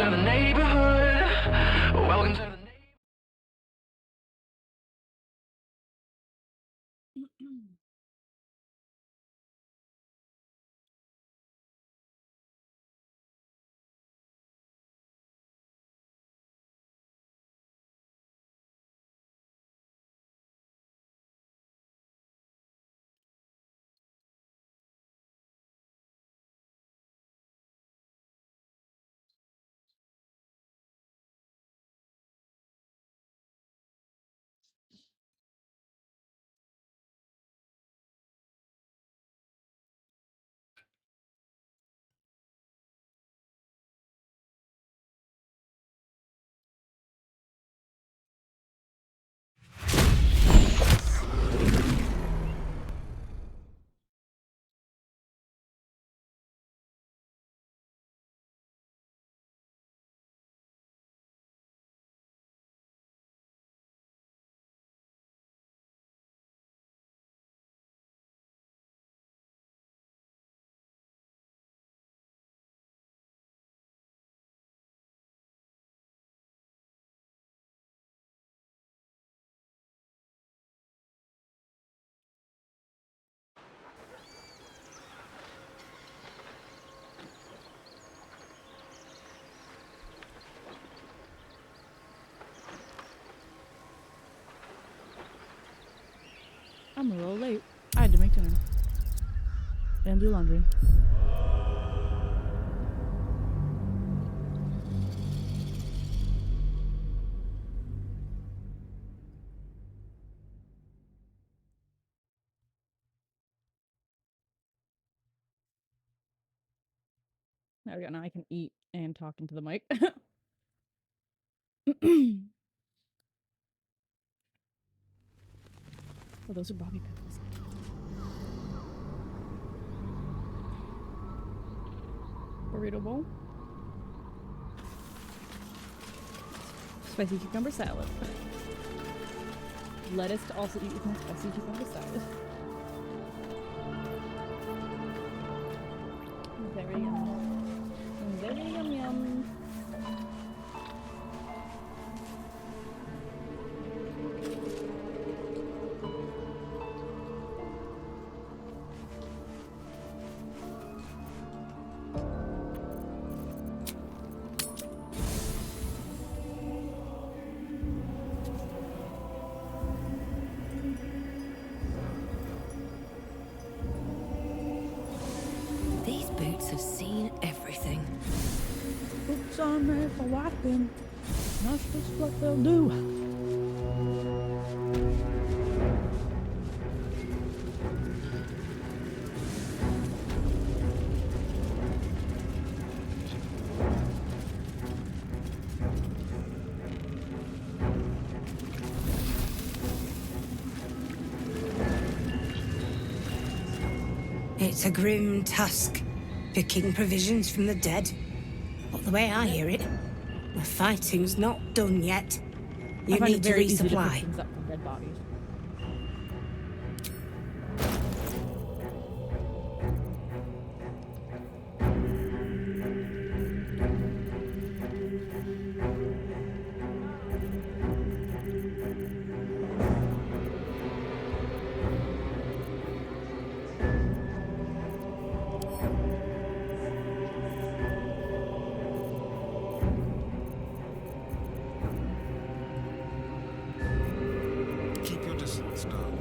to the neighborhood. Welcome to the I'm a little late. I had to make dinner. And do laundry. There we go. Now I can eat and talk into the mic. Oh, those are bobby pickles. Burrito bowl. Spicy cucumber salad. Lettuce to also eat with my spicy cucumber salad. Very yum. Very yum yum. These boots have seen everything. Boots on there for walking. That's just what they'll do. It's a grim task, picking provisions from the dead. But the way I hear it, the fighting's not done yet. You I find need it to very easy to pick resupply. things up from dead bodies. Keep your distance, darling.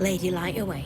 Lady, light away.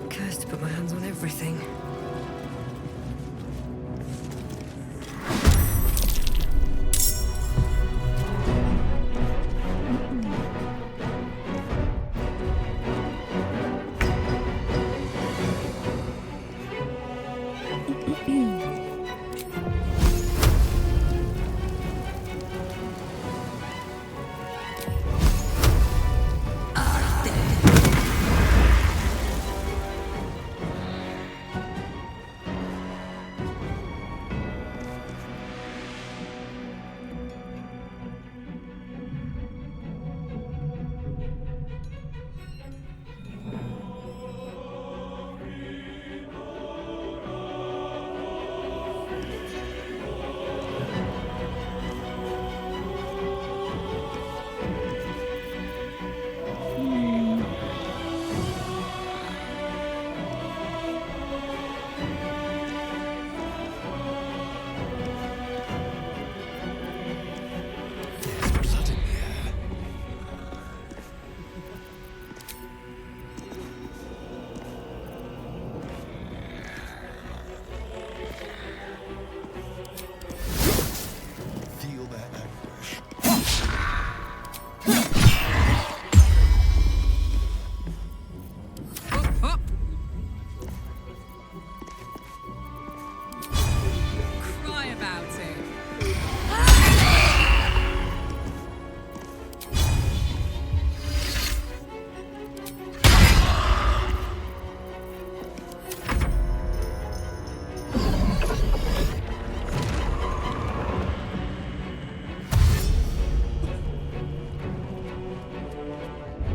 Cursed to put my hands on everything.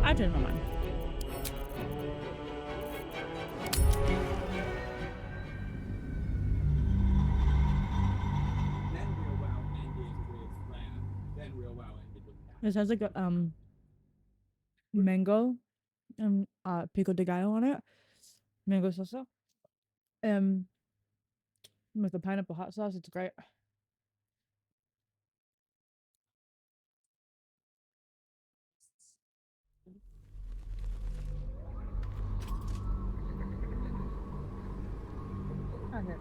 I changed my mind. It has like a mango and pico de gallo on it. Mango salsa. With the pineapple hot sauce, it's great. Okay.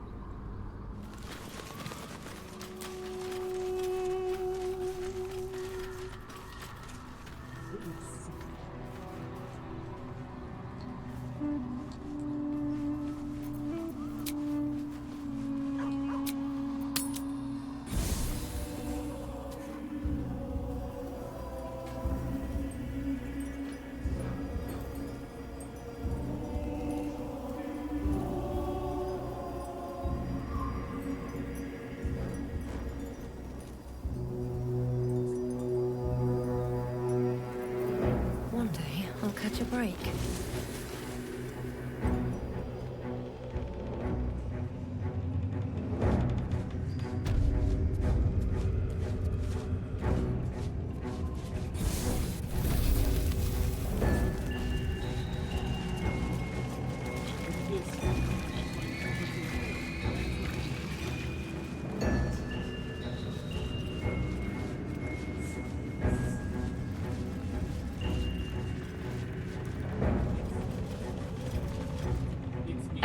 One day, I'll catch a break.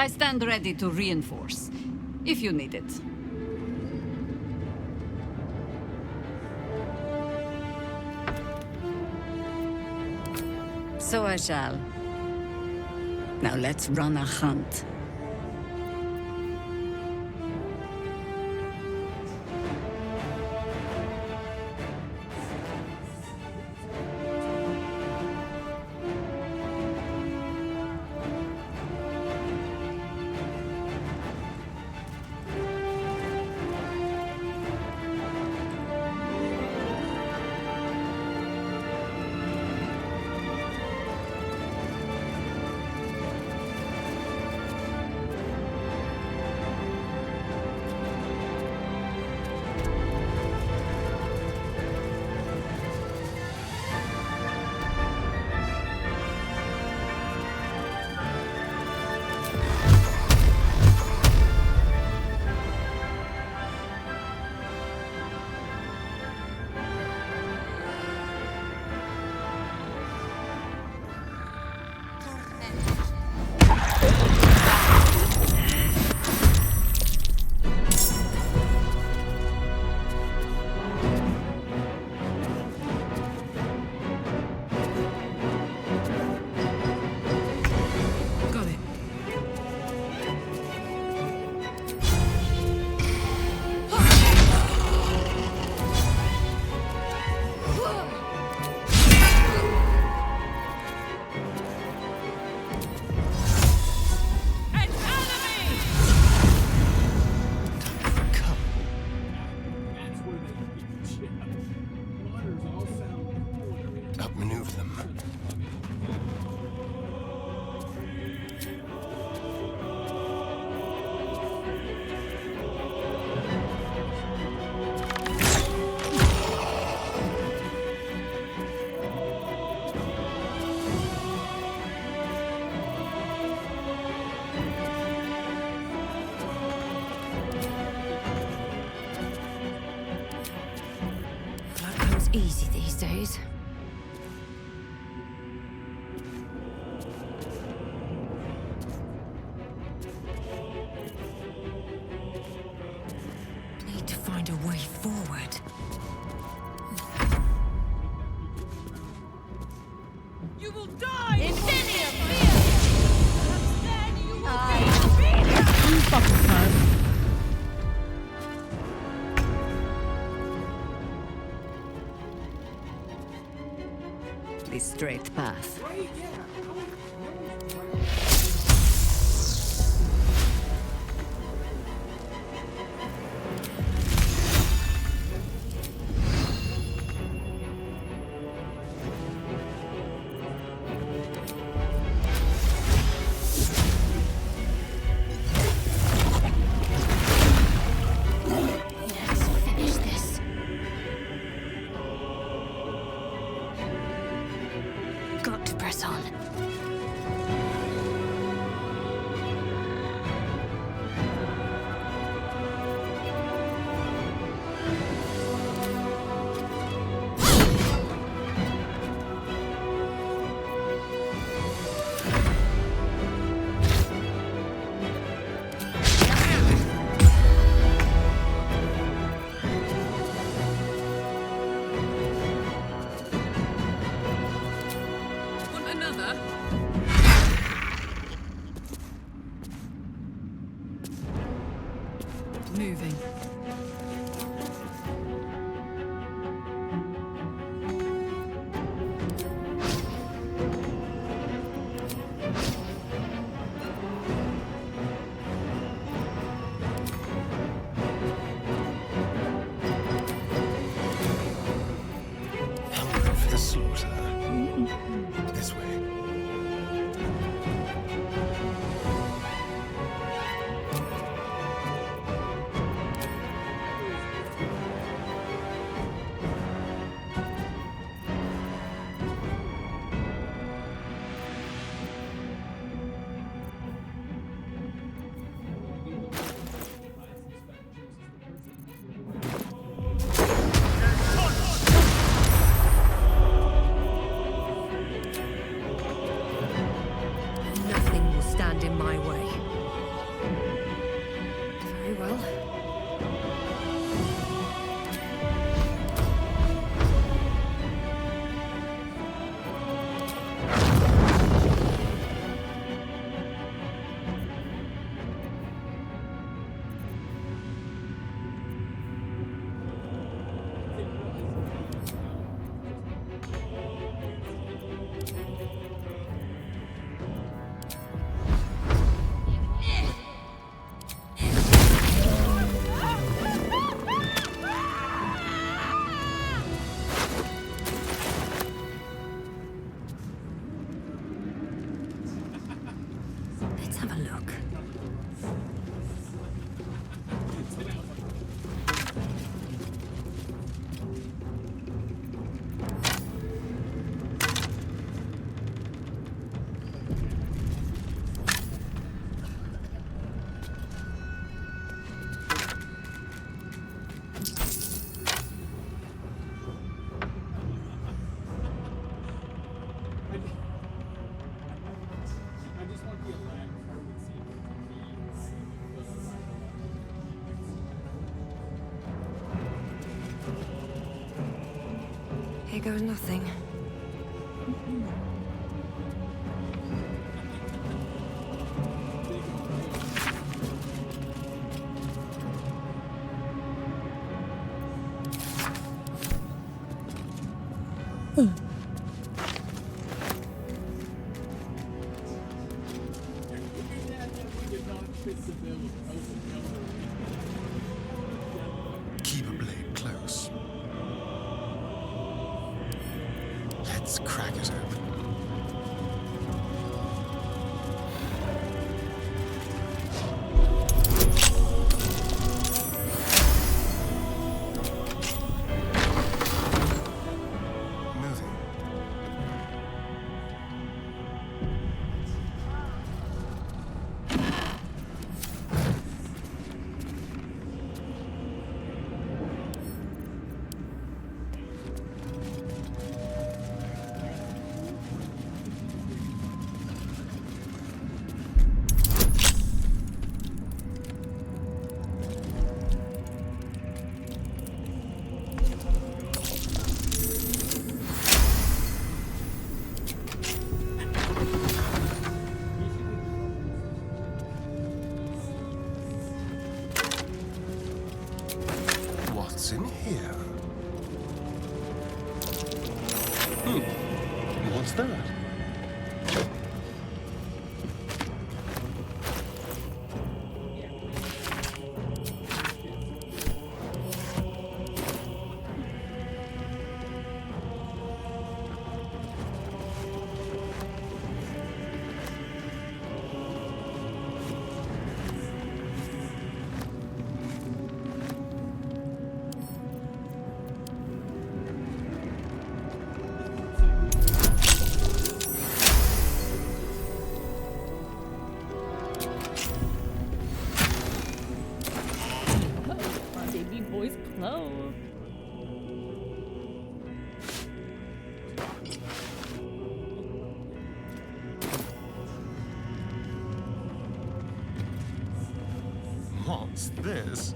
I stand ready to reinforce, if you need it. So I shall. Now let's run a hunt. Outmaneuver them. That comes easy these days. Need to find a way forward. You will die! You fucking cunt. The straight path. Let's finish this. Got to press on. Want another? Moving. Hungry for the slaughter. This way. Here goes nothing. Keep a blade close. Let's crack it open. Moving. What's in here? What's that? My baby boy's clothes. What's this?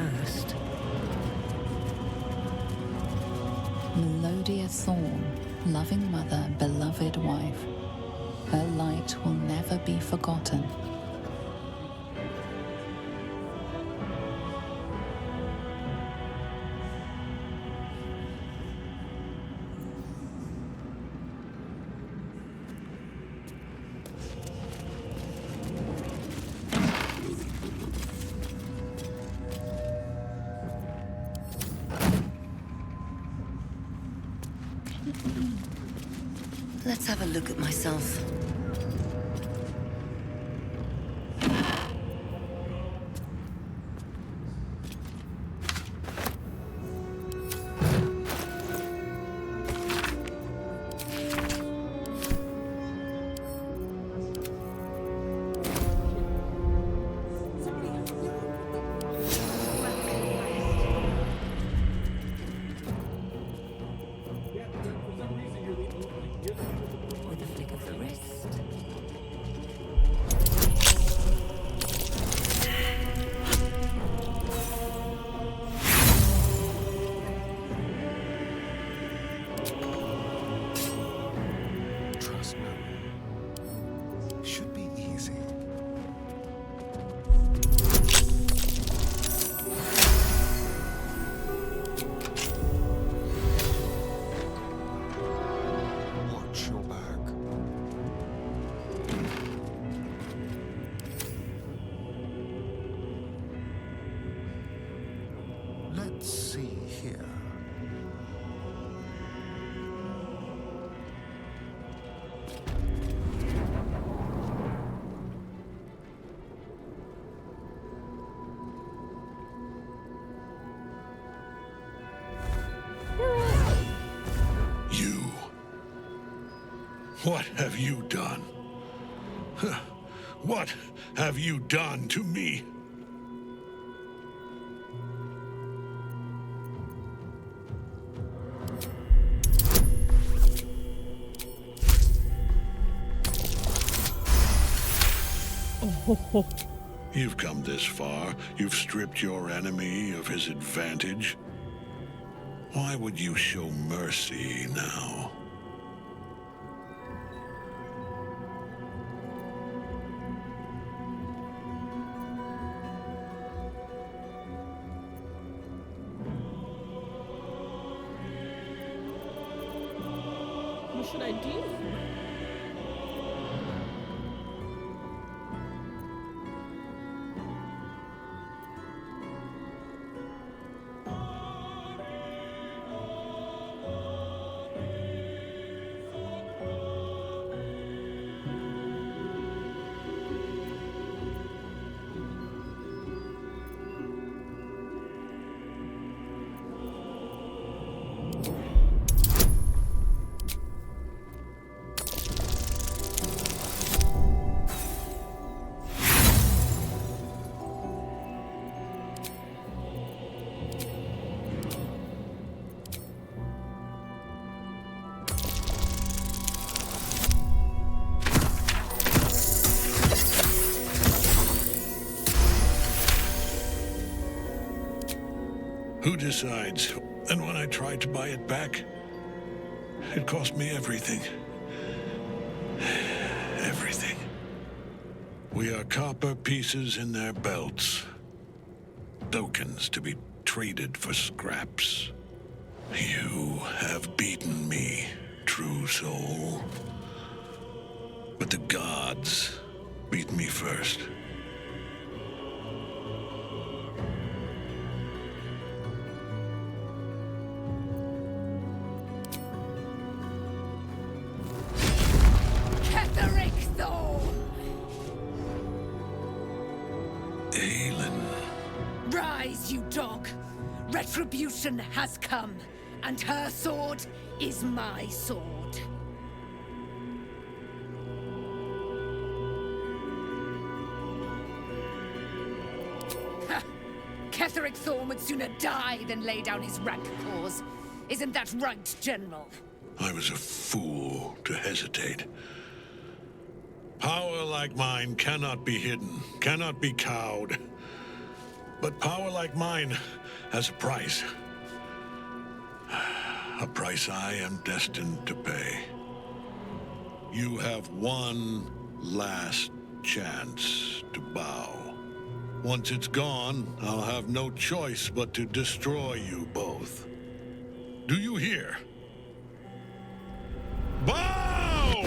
first. Melodia Thorn, loving mother, beloved wife. Her light will never be forgotten. Let's have a look at myself. With a flick of the wrist. Trust me. Should be easy. Watch your back. Let's see here. You. What have you done? Huh. What have you done to me? Oh, You've come this far. You've stripped your enemy of his advantage. Why would you show mercy now? what should I do? Who decides? And when I tried to buy it back, it cost me everything. Everything. We are copper pieces in their belts. Tokens to be traded for scraps. You have beaten me, true soul. But the gods beat me first. Rise, you dog! Retribution has come, and her sword is my sword. Ha! Ketheric Thorn would sooner die than lay down his rank cause. Isn't that right, General? I was a fool to hesitate. Power like mine cannot be hidden, cannot be cowed. But power like mine has a price. A price I am destined to pay. You have one last chance to bow. Once it's gone, I'll have no choice but to destroy you both. Do you hear? Bow!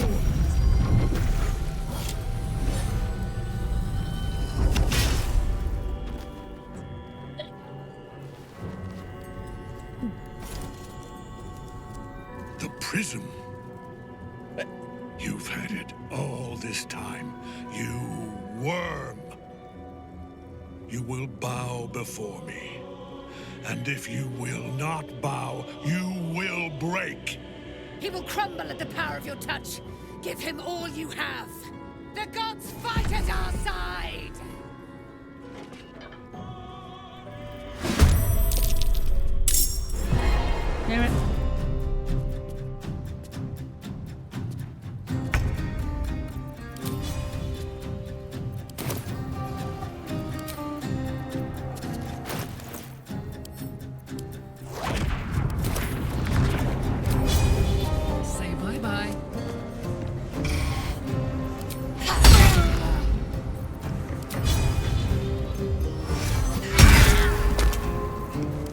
The prism. You've had it all this time, you worm. You will bow before me. And if you will not bow, you will break. He will crumble at the power of your touch. Give him all you have. The gods fight at our side! Damn it. Say bye-bye.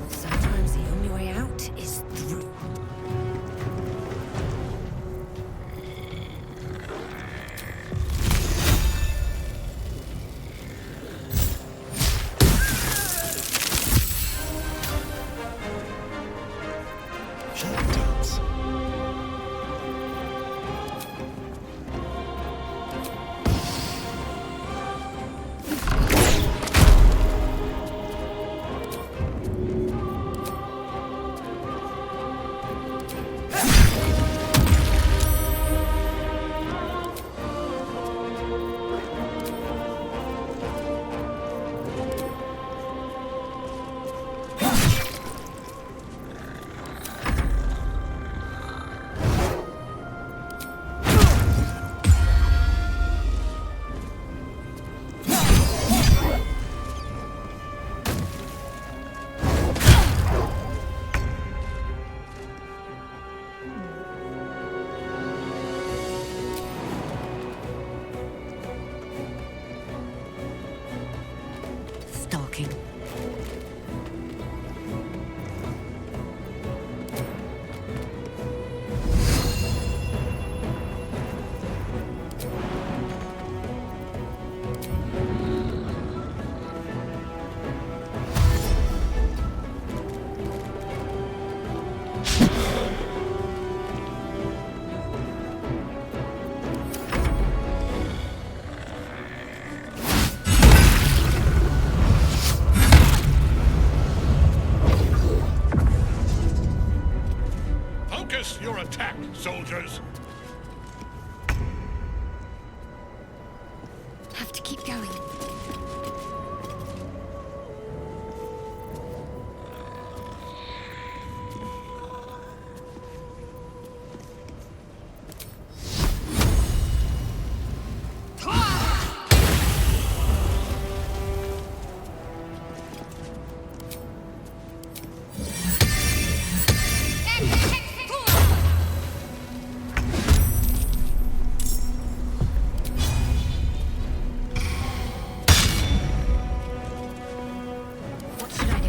Sometimes the only way out is through. Shut Stalking. Focus your attack, soldiers! Have to keep going. What should I do?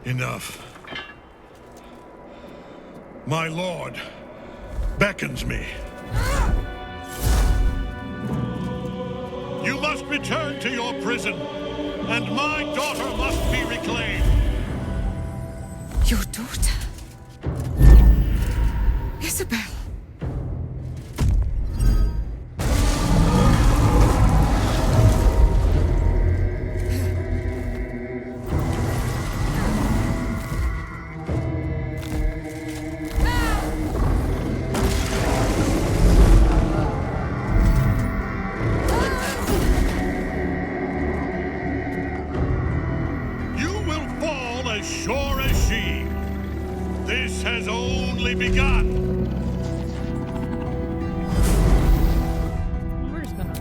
Enough. My lord, beckons me. You must return to your prison, and my daughter must be reclaimed. Your daughter? Isabel. You will fall as sure as she. This has only begun. We're just gonna.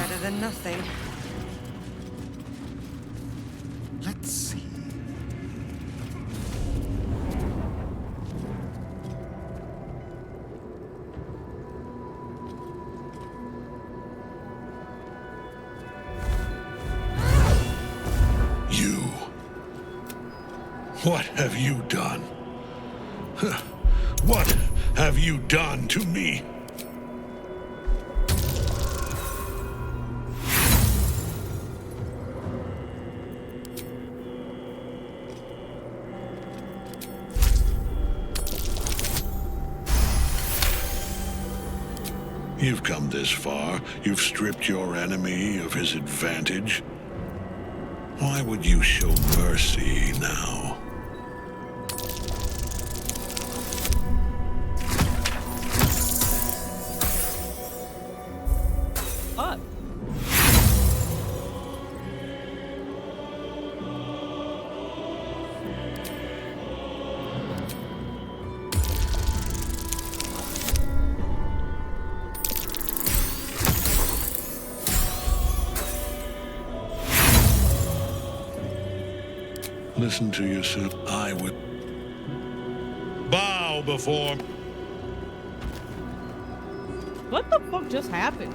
Better than nothing. Let's see. You. What have you done? Huh. What have you done to me? You've come this far. You've stripped your enemy of his advantage. Why would you show mercy now? What? Listen to yourself. I would bow before. What the fuck just happened?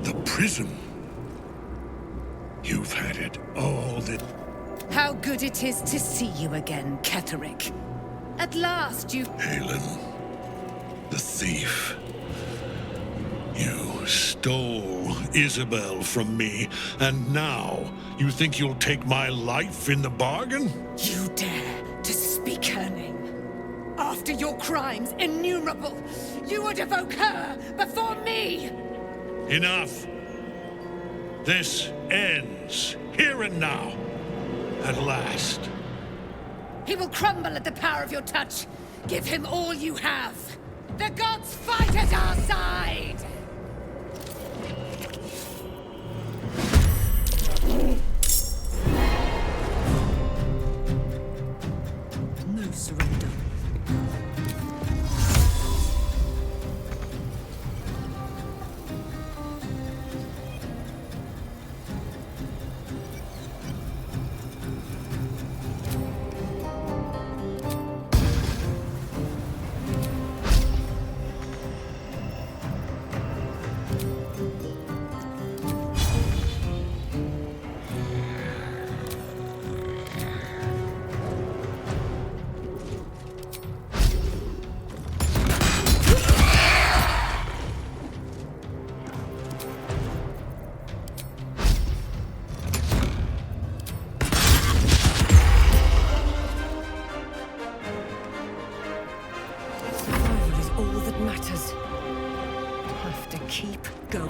The prison. You've had it all the... How good it is to see you again, Ketherick. At last you... Halen. The thief. You You stole Isabel from me, and now you think you'll take my life in the bargain? You dare to speak her name? After your crimes, innumerable, you would evoke her before me! Enough! This ends, here and now, at last. He will crumble at the power of your touch. Give him all you have. The gods fight at our side! No surrender. Survival is all that matters. Have to keep going.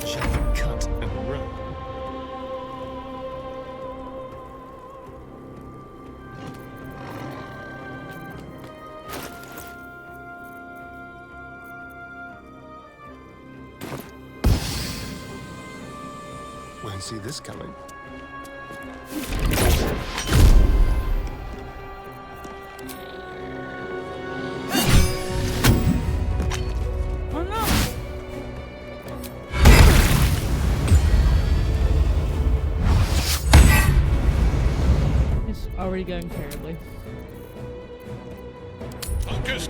Shall we cut and run? Won't see this coming. Oh no! It's already going terribly. Focus!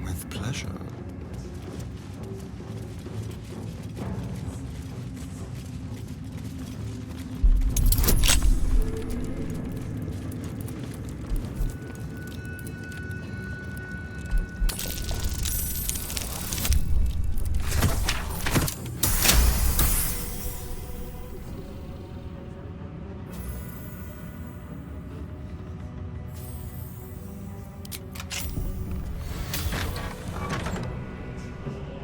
With pleasure.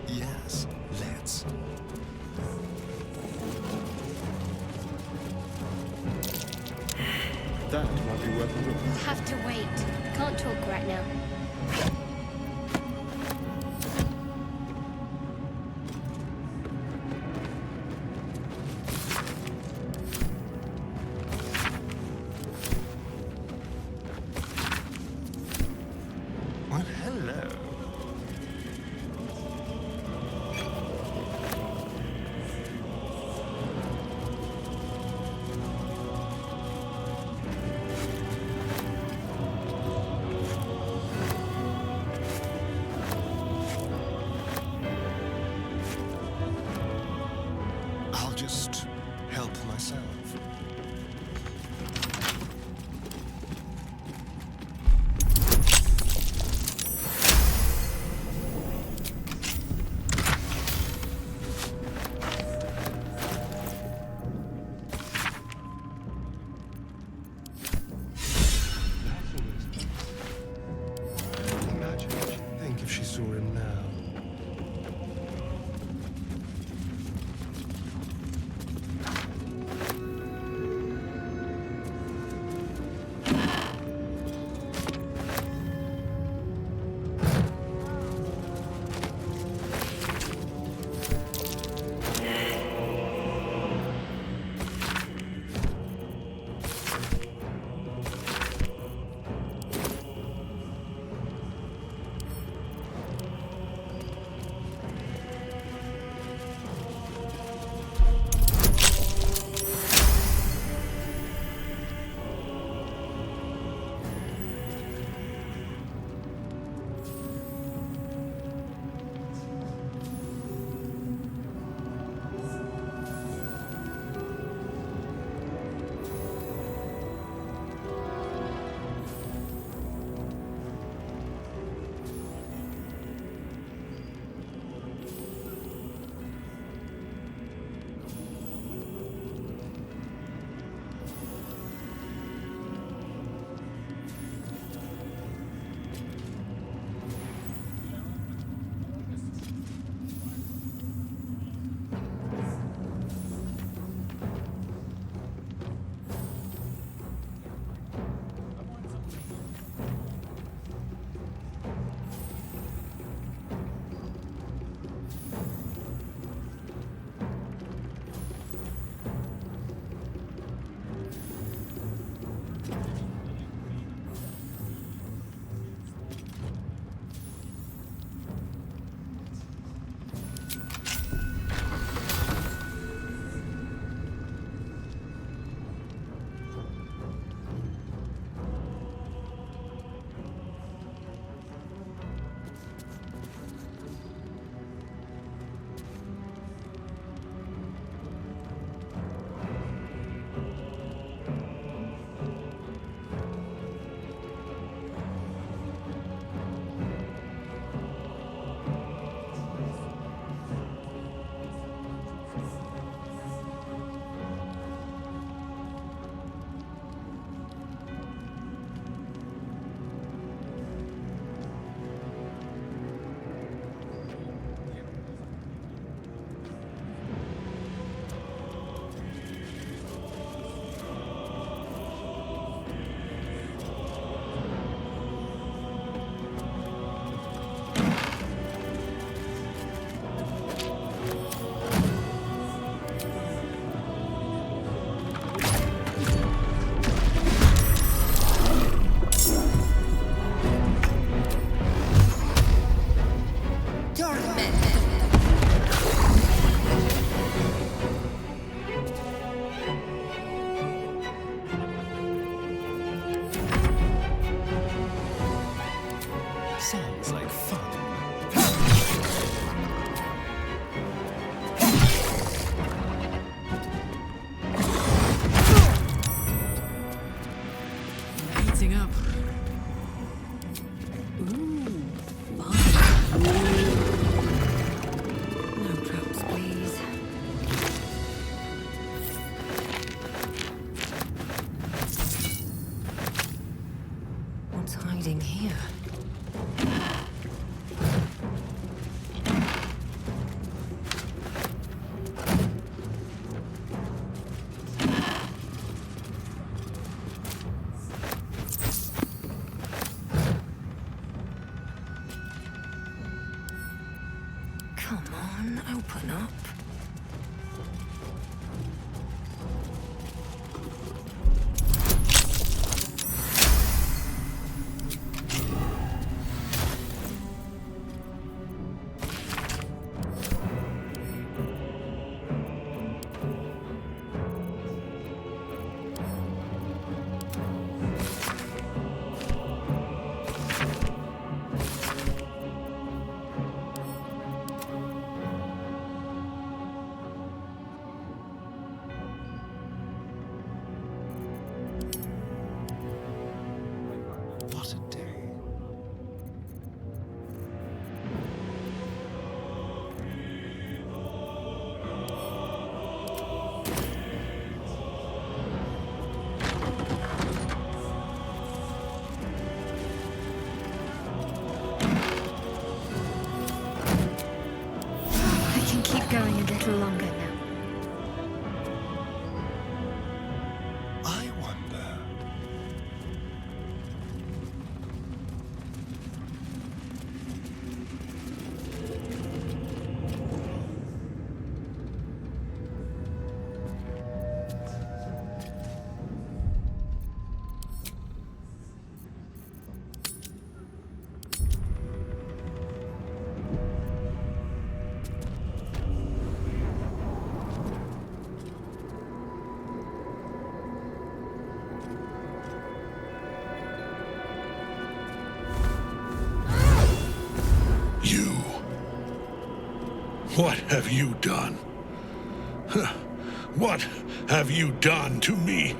Yes, let's. That might be worth a look. We'll have to wait. Can't talk right now. Well, hello. I'll just help myself. Imagine, think if she saw him now. Open up. What a day. I can keep going a little longer now. I wonder. You. What have you done? Huh. What have you done to me?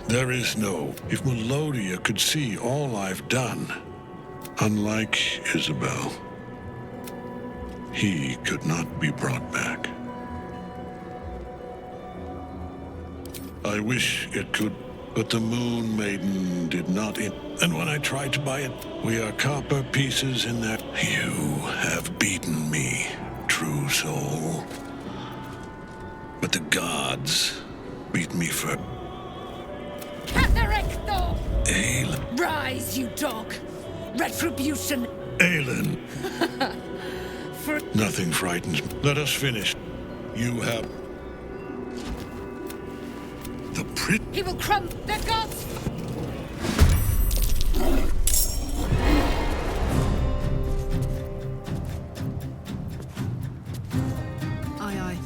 There is no... If Melodia could see all I've done, unlike Isabel, he could not be brought back. I wish it could, but the Moon Maiden did not... And when I tried to buy it, we are copper pieces in that... You have beaten me, true soul. But the gods beat me for... Catharector! Aelin. Rise, you dog! Retribution! Aelin. For... Nothing frightens me. Let us finish. You have... The He will crumb the gods! Aye, aye.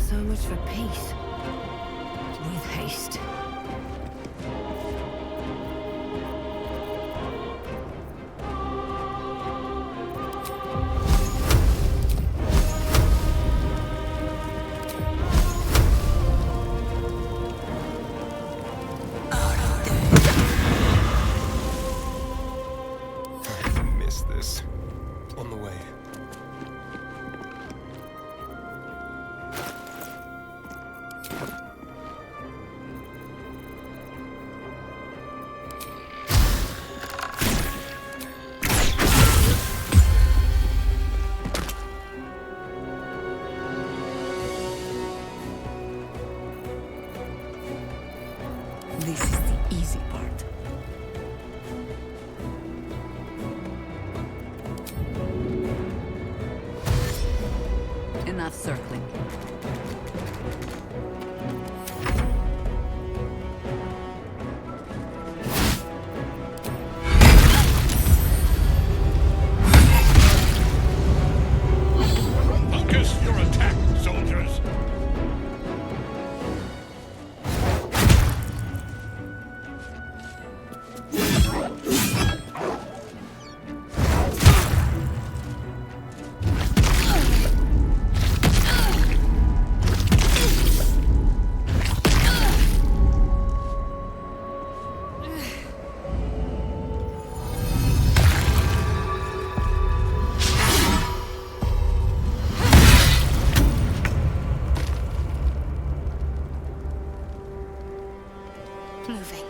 So much for peace. With haste. I miss this. On the way. This is the easy part. Enough circling. Focus your attack, soldiers! moving.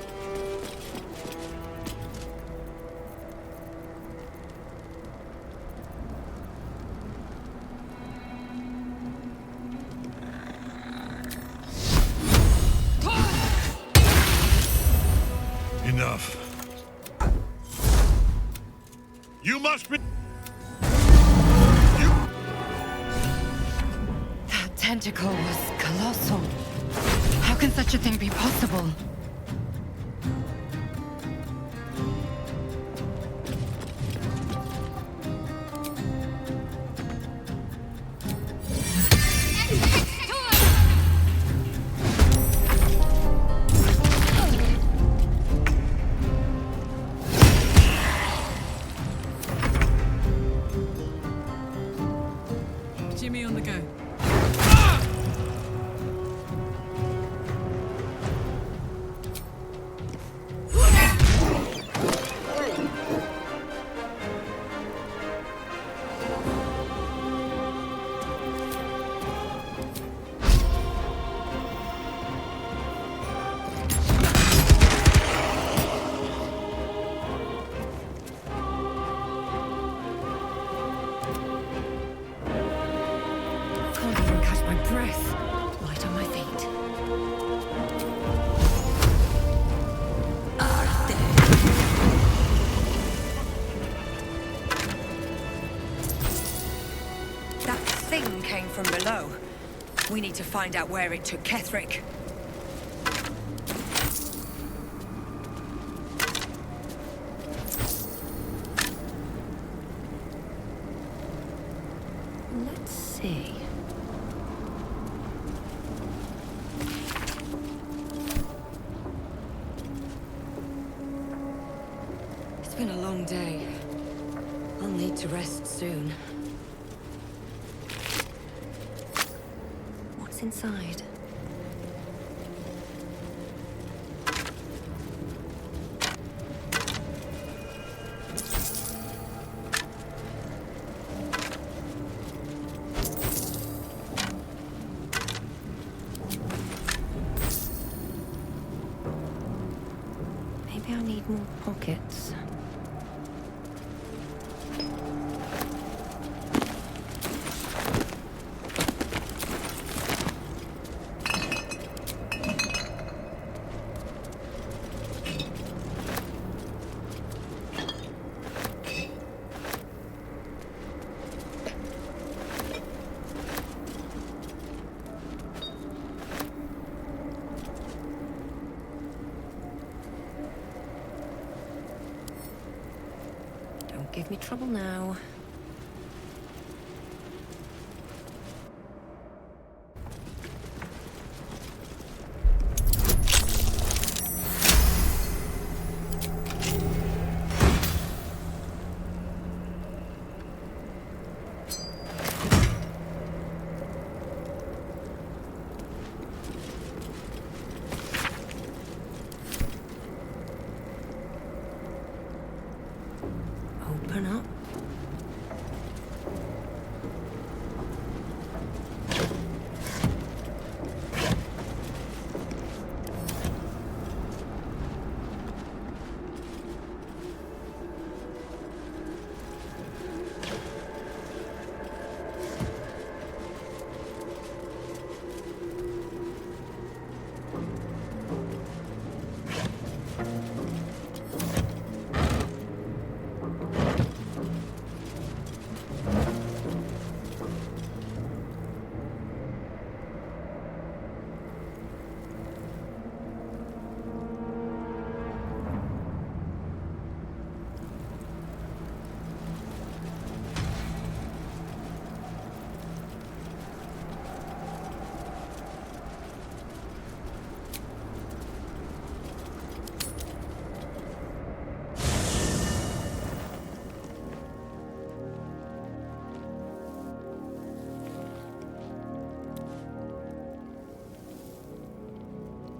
Enough. You must be... That tentacle was colossal. How can such a thing be possible? Jimmy on the go. Can't even catch my breath. Light on my feet. That thing came from below. We need to find out where it took Ketherick. Let's see. It's been a long day. I'll need to rest soon. What's inside? Maybe I need more pockets. Don't give me trouble now. Open up.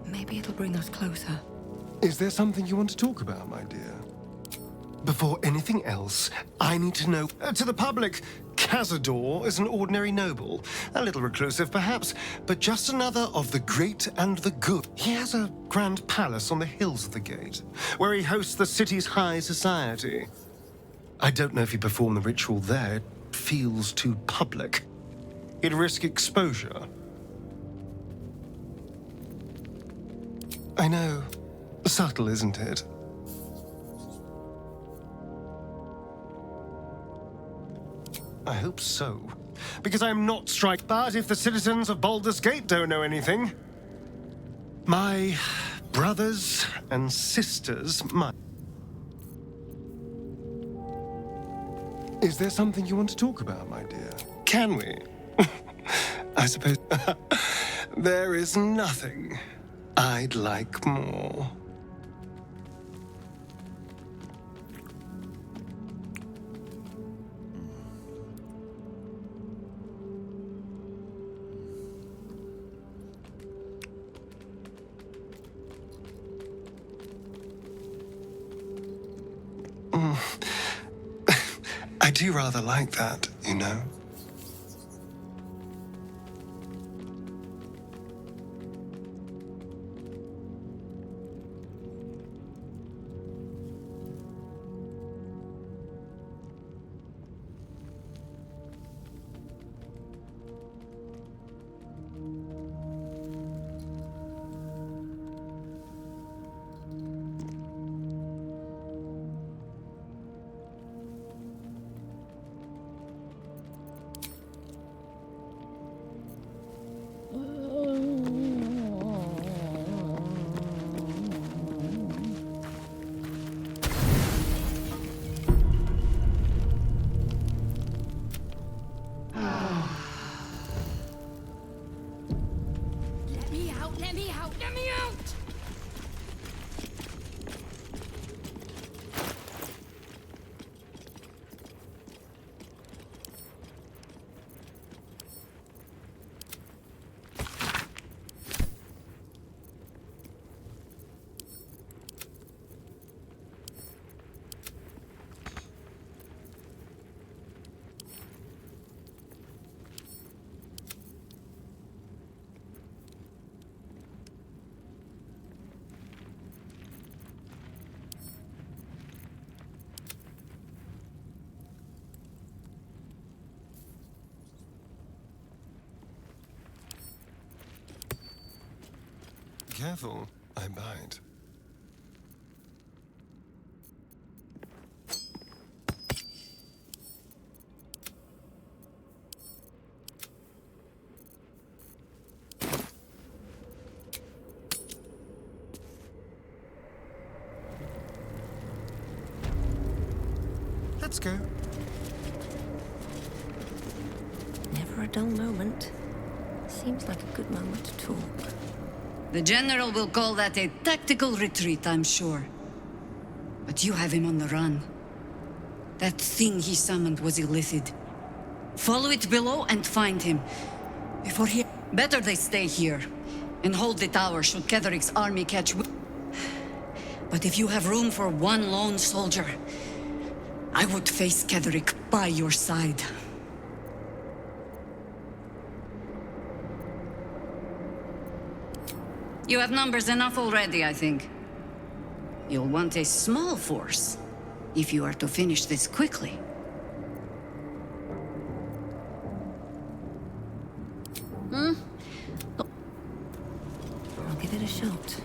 Maybe it'll bring us closer. Is there something you want to talk about, my dear? Before anything else, I need to know, to the public, Cazador is an ordinary noble, a little reclusive perhaps, but just another of the great and the good. He has a grand palace on the hills of the gate, where he hosts the city's high society. I don't know if he performed the ritual there. It feels too public. He'd risk exposure. I know. Subtle, isn't it? I hope so. Because I'm not strike. But if the citizens of Baldur's Gate don't know anything, my brothers and sisters might. Is there something you want to talk about, my dear? Can we? I suppose there is nothing I'd like more. I do rather like that, you know. Let me out! Careful, I bite. Let's go. Never a dull moment. Seems like a good moment to talk. The General will call that a tactical retreat, I'm sure. But you have him on the run. That thing he summoned was illithid. Follow it below and find him. Before he... Better they stay here. And hold the tower should Ketheric's army catch... But if you have room for one lone soldier, I would face Ketheric by your side. You have numbers enough already, I think. You'll want a small force, if you are to finish this quickly. I'll give it a shot.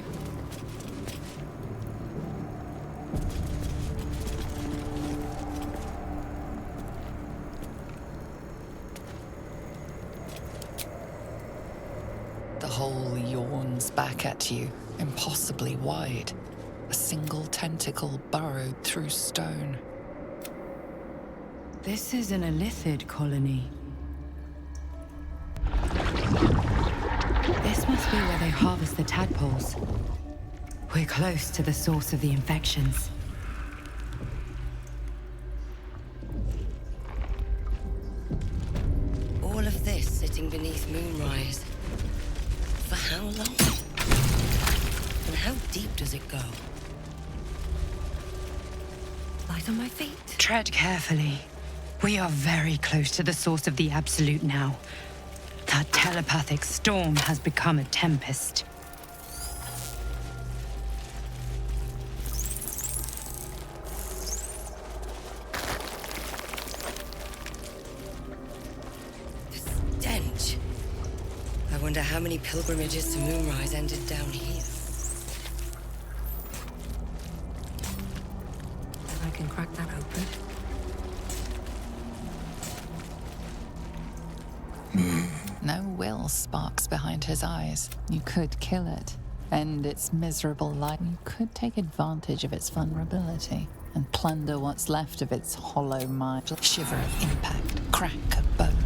The hole yawns back at you, impossibly wide. A single tentacle burrowed through stone. This is an illithid colony. This must be where they harvest the tadpoles. We're close to the source of the infections. All of this sitting beneath moonrise. For how long? And how deep does it go? Light on my feet. Tread carefully. We are very close to the source of the Absolute now. That telepathic storm has become a tempest. The stench. I wonder how many pilgrimages to Moonrise ended down here. I can crack that open. No will sparks behind his eyes. You could kill it, end its miserable life. You could take advantage of its vulnerability and plunder what's left of its hollow mind. Shiver of impact, crack of bone.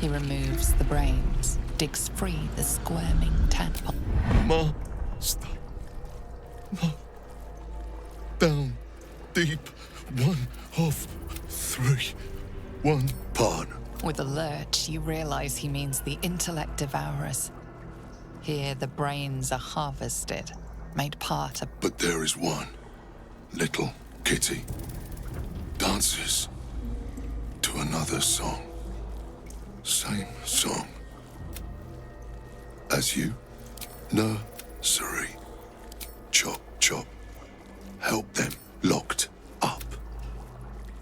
He removes the brains, digs free the squirming tadpole. Master. No. Down. Deep. 1 of 3. 1 pawn. With a lurch, you realize he means the intellect devourers. Here, the brains are harvested, made part of... But there is one. Little kitty. Dances to another song. Same song. As you. Nursery. Chop, chop. Help them locked up.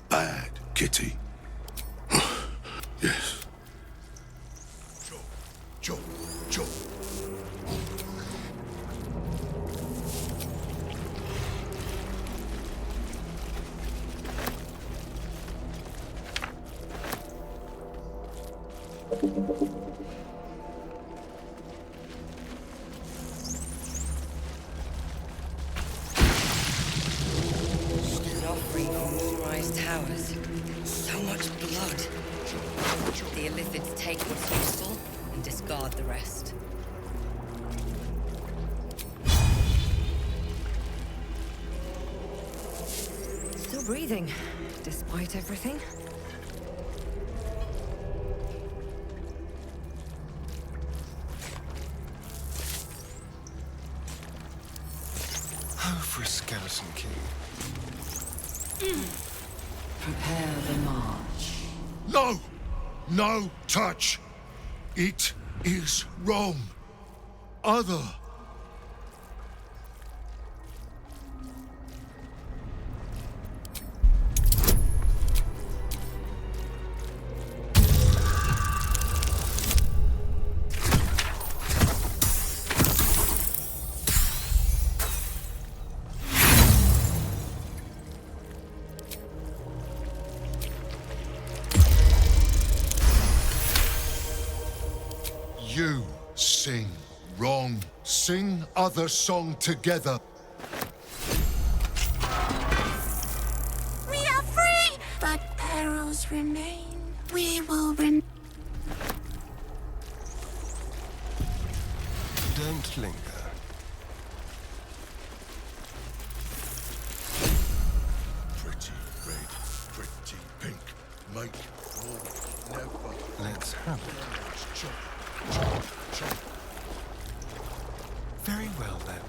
Bad kitty. Yes. Chop, chop, chop. Not free from Moonrise Towers. So much blood. The Illithids take what's useful and discard the rest. Still breathing, despite everything. Oh, for a skeleton king. Prepare the march. No! No touch! It is wrong. Other. You sing wrong. Sing other song together. We are free, but perils remain. We will Don't linger. Pretty red, pretty pink. Make war never. Let's have it. Chop, chop, chop. Very well, then.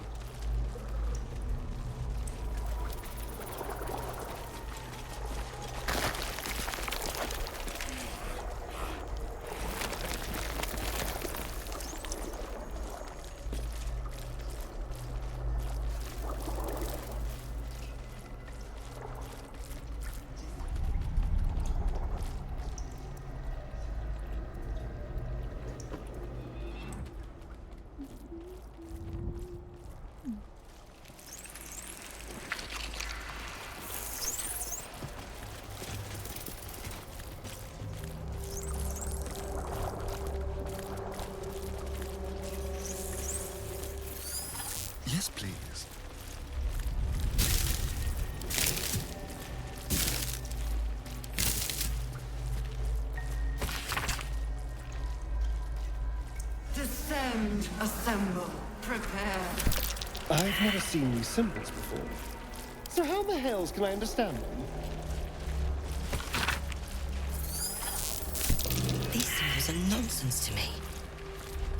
Yes, please. Descend, assemble, prepare. I've never seen these symbols before. So how the hells can I understand them? These symbols are nonsense to me.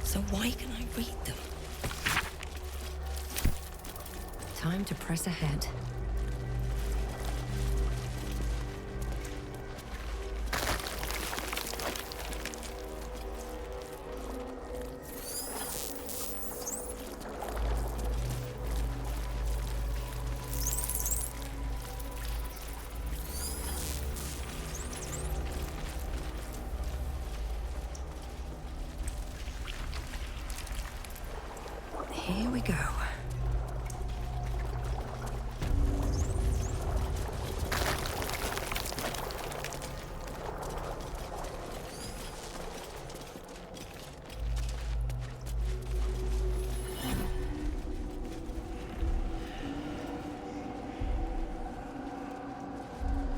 So why can I read them? Time to press ahead. Here we go.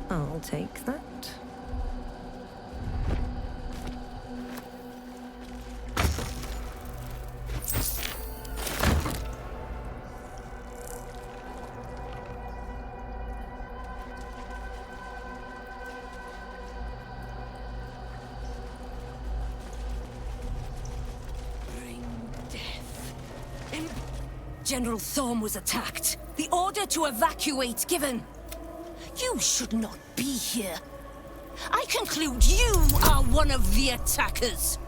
I'll take that. General Thorm was attacked. The order to evacuate given. You should not be here. I conclude you are one of the attackers.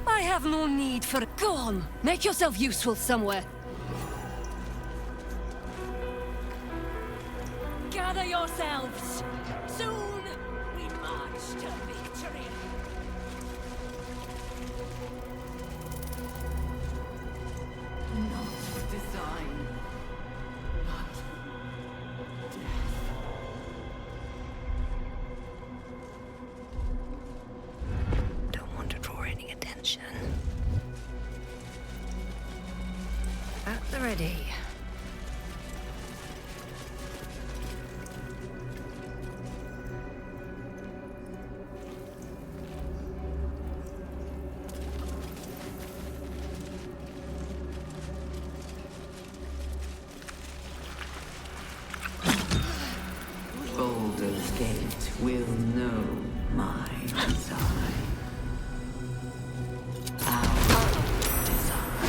I have no need for... Go on, make yourself useful somewhere. Gather yourselves. Soon we march to victory. Not design. Not death. Don't want to draw any attention. At the ready. Baldur's Gate will know my design. Our design.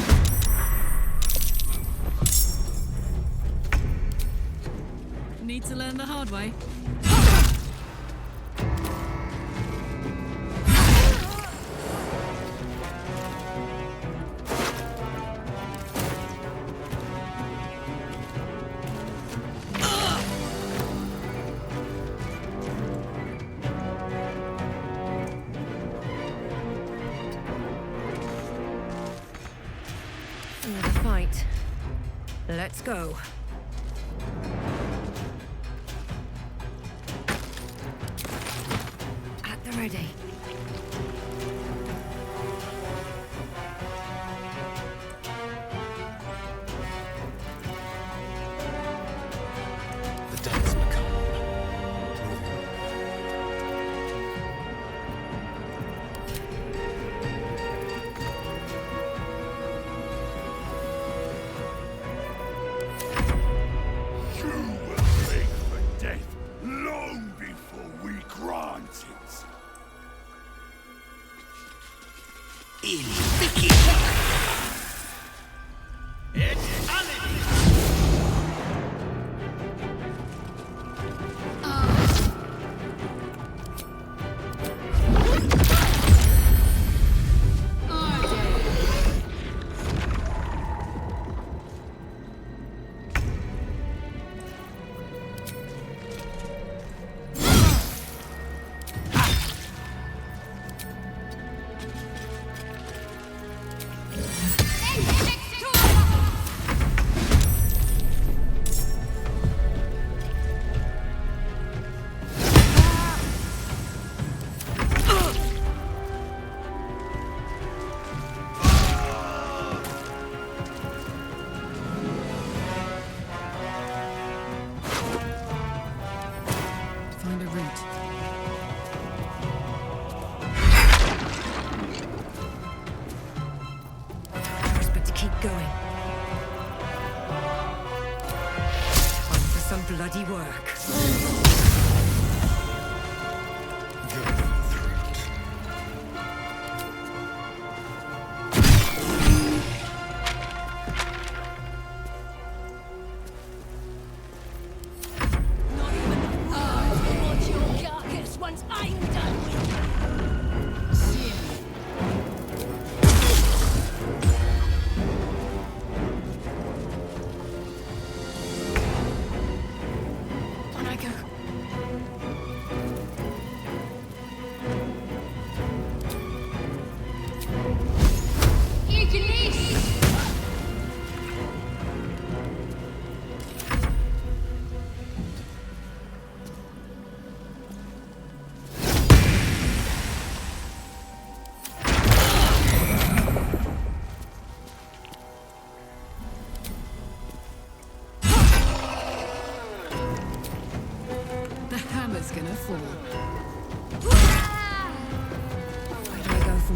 Need to learn the hard way. Another fight. Let's go. At the ready. The dance macabre. You will beg for death long before we grant it. Find a route. But to keep going. On for some bloody work. Not even the Lord will watch your carcass once I'm done with you. On I go.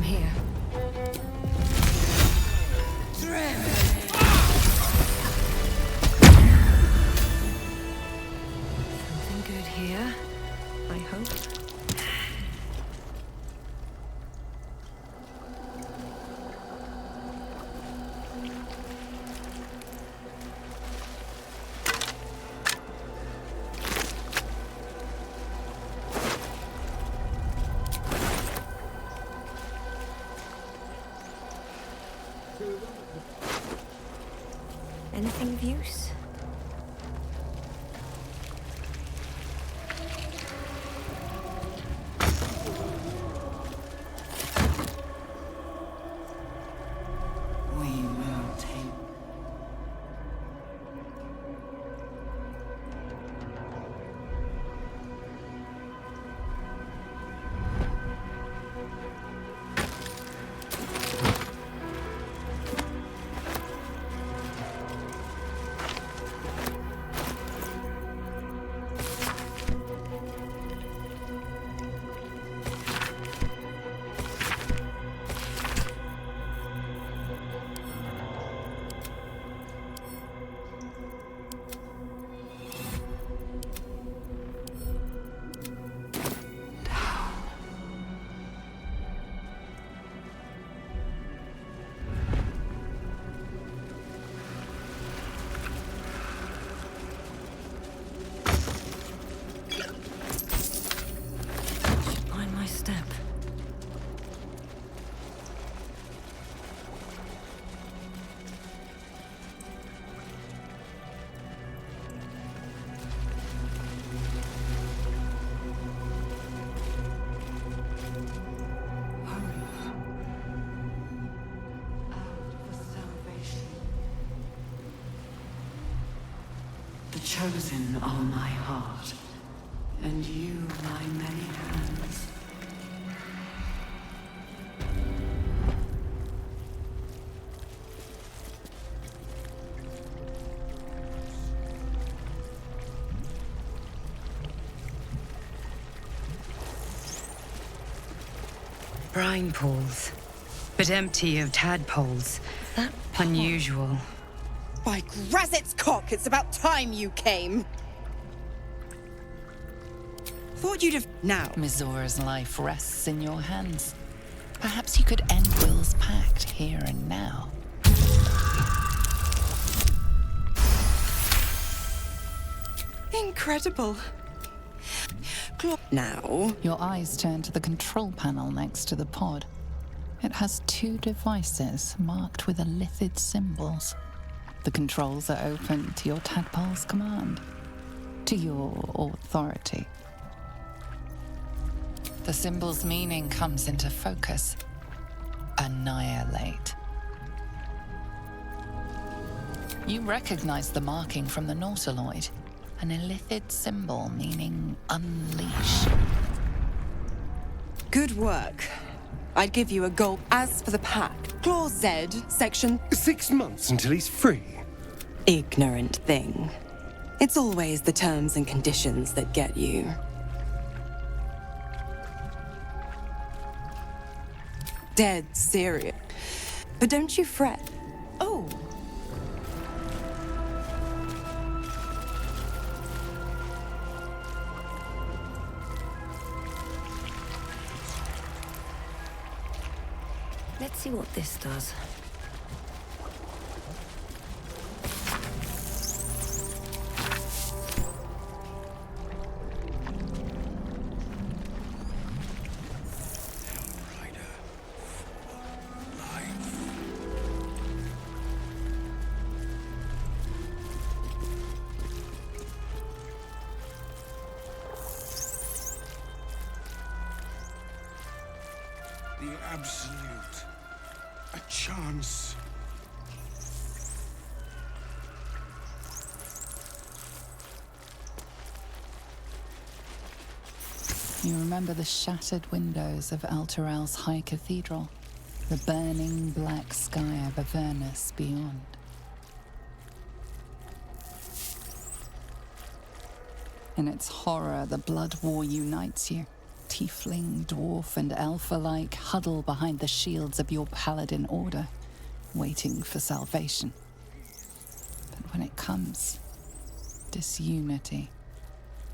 here. Something good here, I hope. Anything of use? We will take. Mind my step. The chosen are my heart, and you my many hands. Brine pools, but empty of tadpoles. That unusual. By Grazit's cock, it's about time you came. Thought you'd have now. Mizora's life rests in your hands. Perhaps you could end Will's pact here and now. Incredible. Now. Your eyes turn to the control panel next to the pod. It has two devices marked with illithid symbols. The controls are open to your tadpole's command, to your authority. The symbol's meaning comes into focus. Annihilate. You recognize the marking from the Nautiloid, an illithid symbol meaning unleash. Good work. I'd give you a gold. As for the pact, Clause Z, section... 6 months until he's free. Ignorant thing. It's always the terms and conditions that get you. Dead serious. But don't you fret. Oh. Let's see what this does. The absolute. A chance. You remember the shattered windows of Elturel's High Cathedral, the burning black sky of Avernus beyond. In its horror, the blood war unites you. Tiefling, dwarf, and elf alike huddle behind the shields of your paladin order, waiting for salvation. But when it comes, disunity.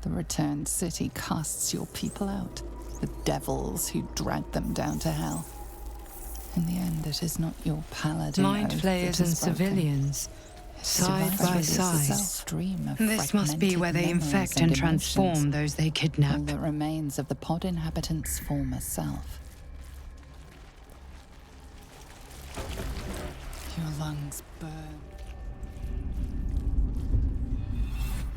The returned city casts your people out, the devils who dragged them down to hell. In the end, it is not your paladin Mind oath flayers that and is broken. civilians, side by side. This must be where they infect and transform those they kidnap. All that remains of the pod inhabitants' former self. Your lungs burn.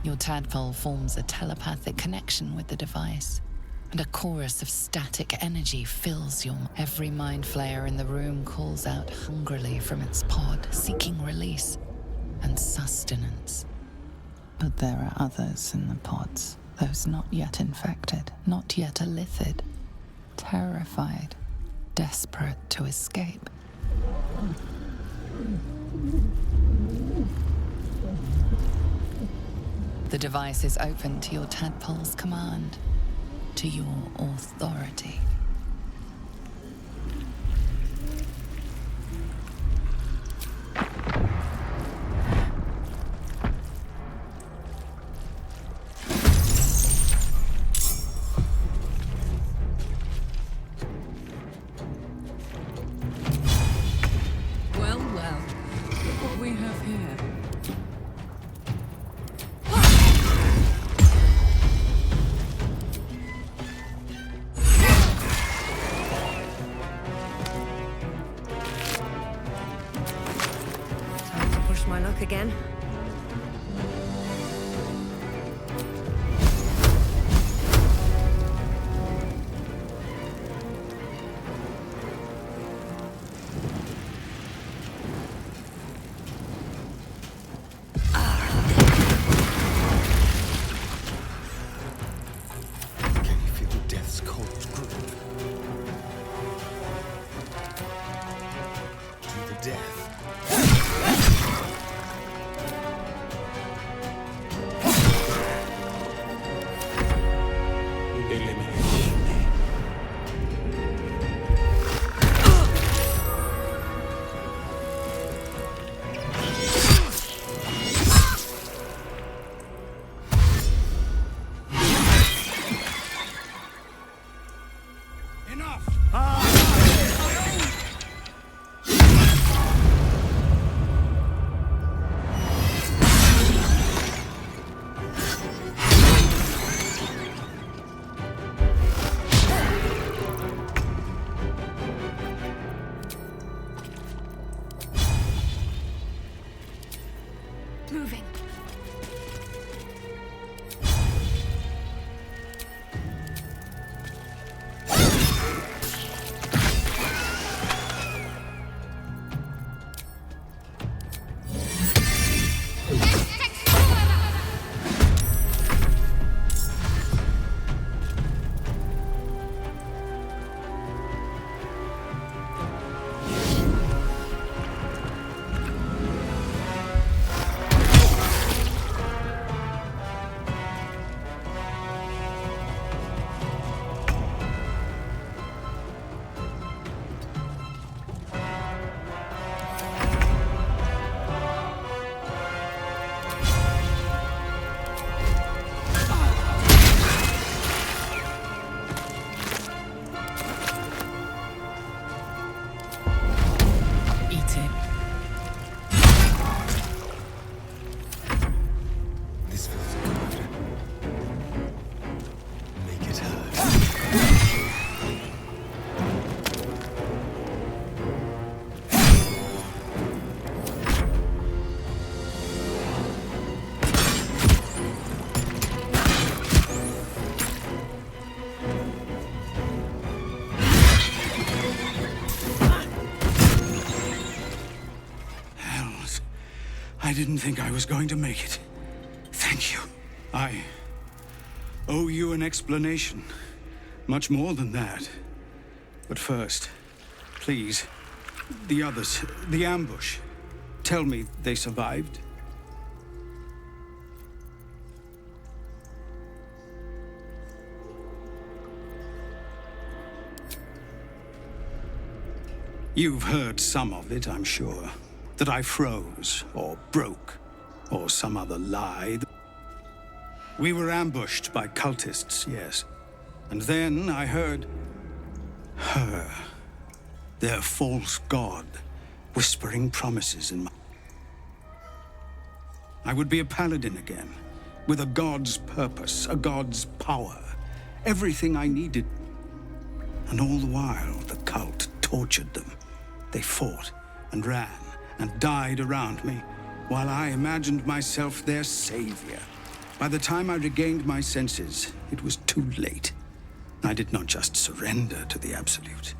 Your tadpole forms a telepathic connection with the device, and a chorus of static energy fills your... Every mind flayer in the room calls out hungrily from its pod, seeking release and sustenance. But there are others in the pods, those not yet infected, not yet elithid, terrified, desperate to escape. The device is open to your tadpole's command, to your authority. Well, well. Look what we have here. Time to push my luck again. Can you feel death's cold grip? To the death. Moving. Eat it. This feels good. Make it hurt. Hells. I didn't think I was going to make it. Thank you. I owe you an explanation. Much more than that. But first, please, the others, the ambush. Tell me they survived? You've heard some of it, I'm sure. That I froze, or broke, or some other lie. We were ambushed by cultists, yes. And then I heard her, their false god, whispering promises in my... I would be a paladin again, with a god's purpose, a god's power, everything I needed. And all the while, the cult tortured them. They fought and ran and died around me, while I imagined myself their savior. By the time I regained my senses, it was too late. I did not just surrender to the Absolute.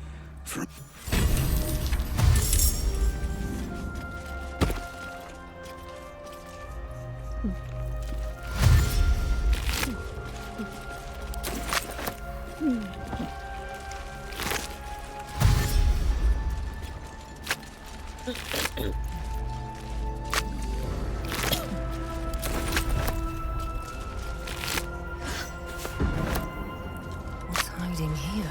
What's hiding here?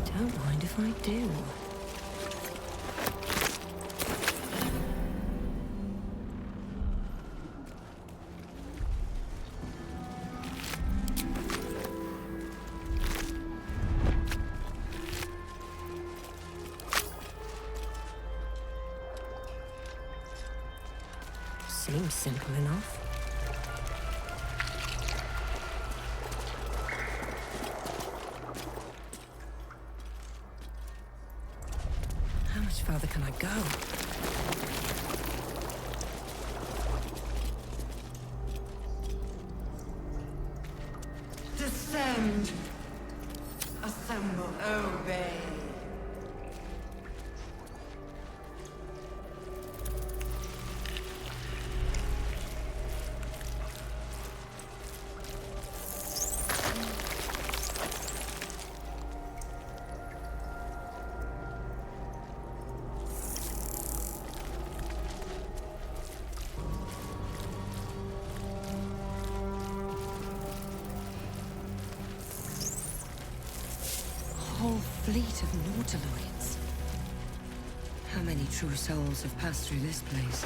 Don't mind if I do. Seems simple enough. How much further can I go? Descend. Assemble. Obey. Whole fleet of nautiloids. How many true souls have passed through this place?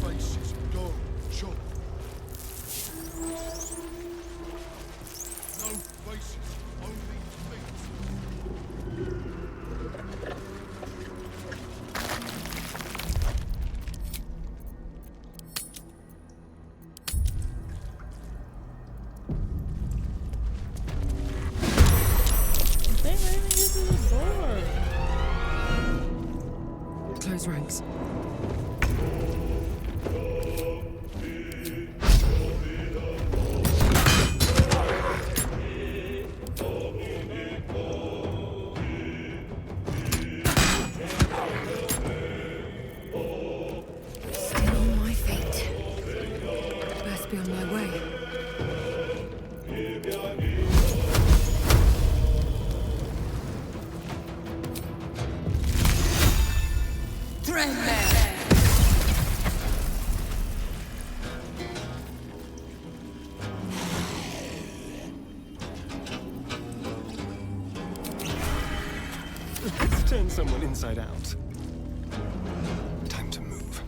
Faces go, chop. No faces, only feet. They didn't even get to the door. Close ranks. Still on my feet. Best be on my way. Threadbare! inside out. Time to move.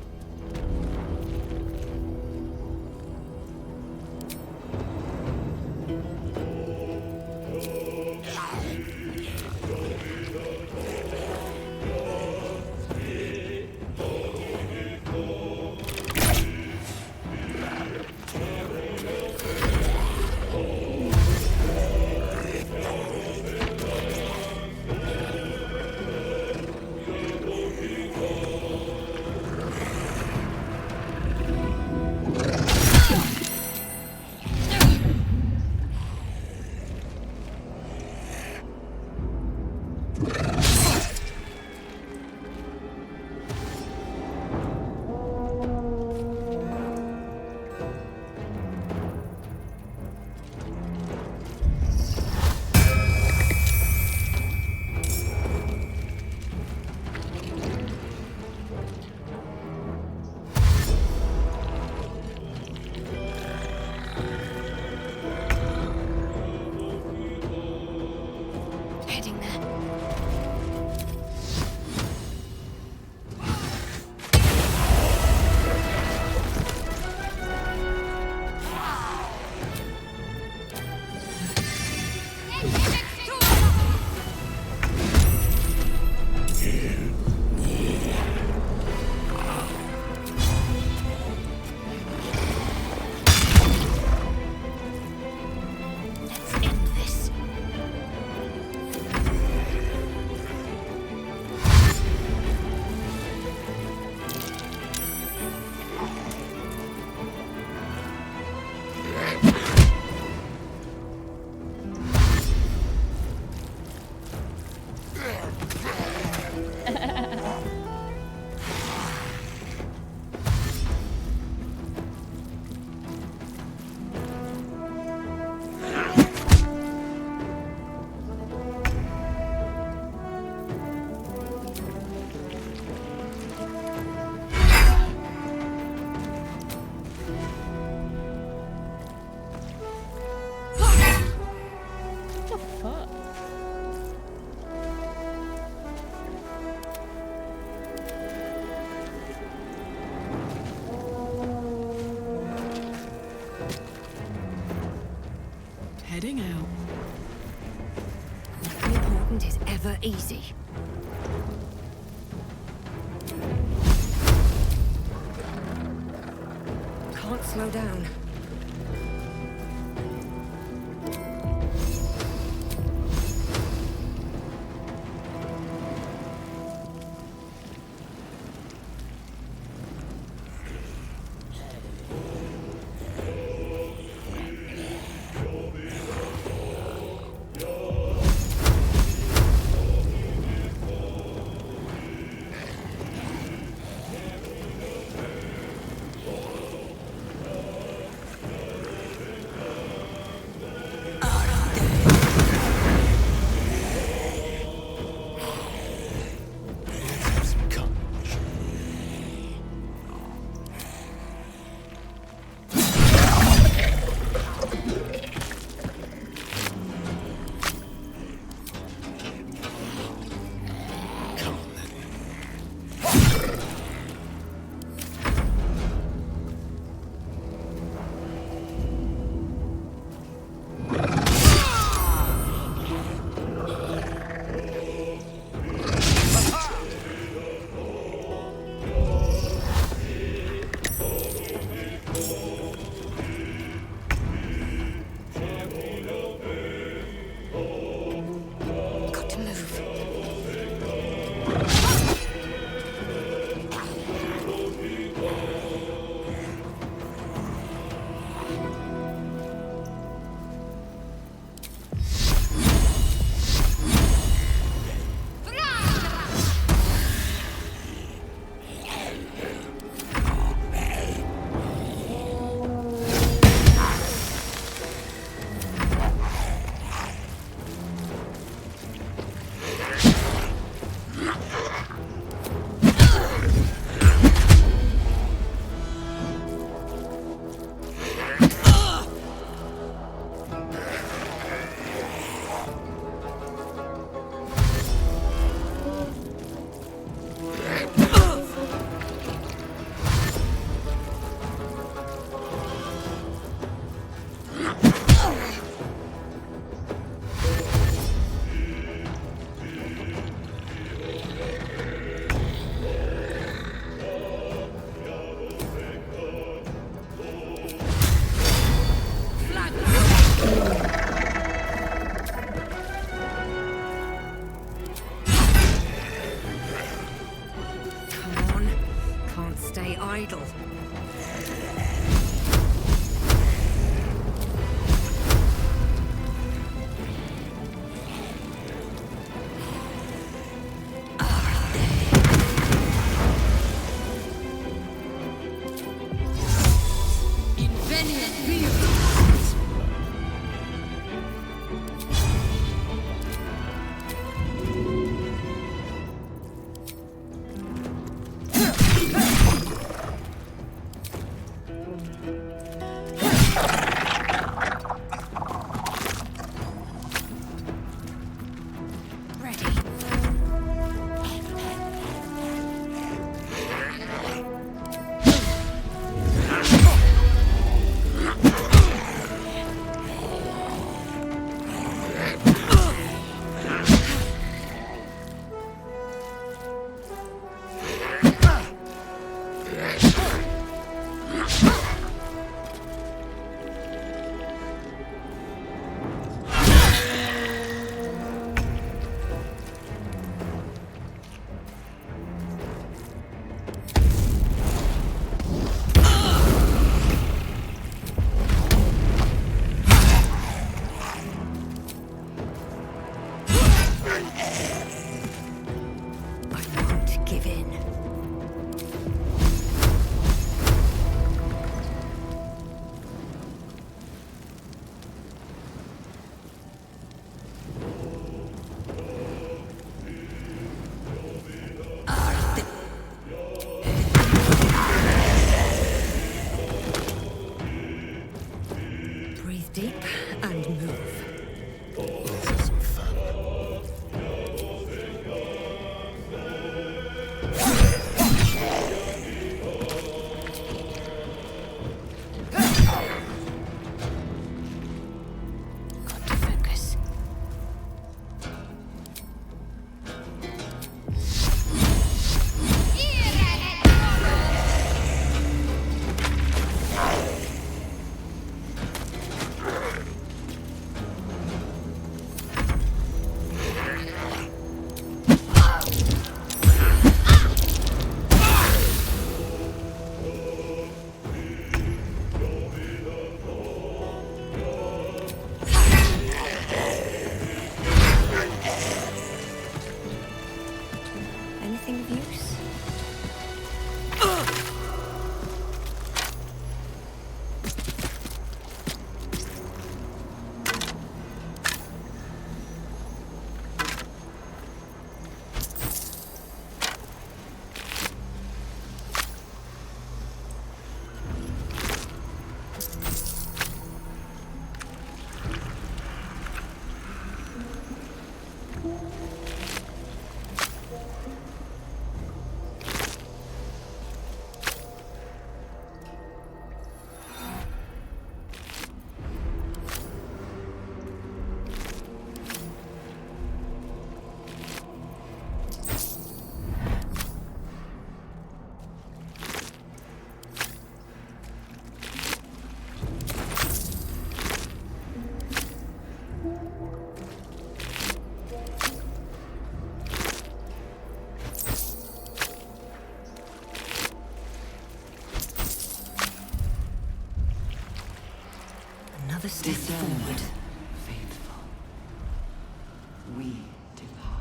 Heading there. Let's end this. Heading out. Nothing important is ever easy. Can't slow down. stay idle. Deep and move. Let's have some fun. Got to focus. Anything of use? Another step forward. Faithful. We depart.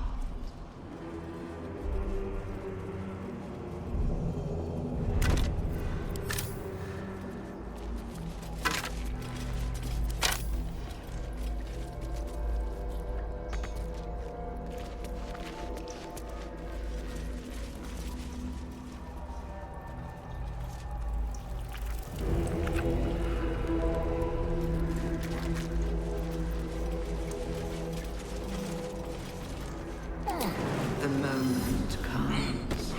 The moment comes.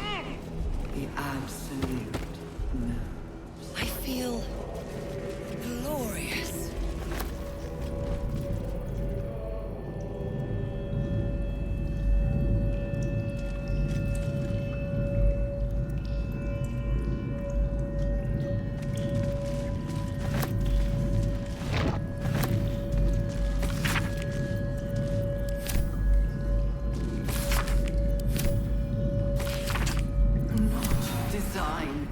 The absolute knows. I feel glorious. Design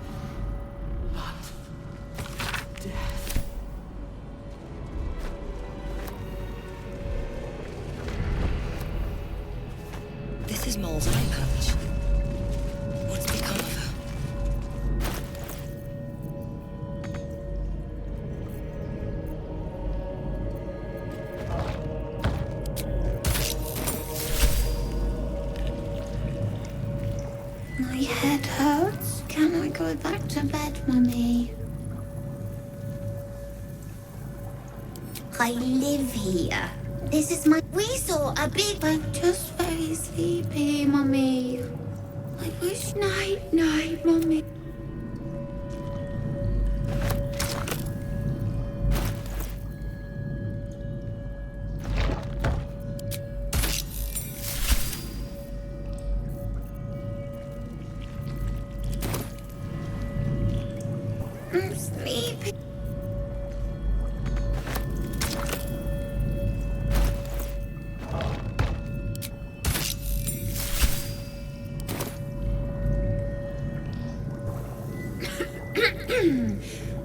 Soul's eye patch. What's become of her? My head hurts. Can I go back to bed, Mummy? I live here. This is my... We saw a big... I'm just very sleepy, Mummy. I wish... Night, night, Mummy. I'm sleepy.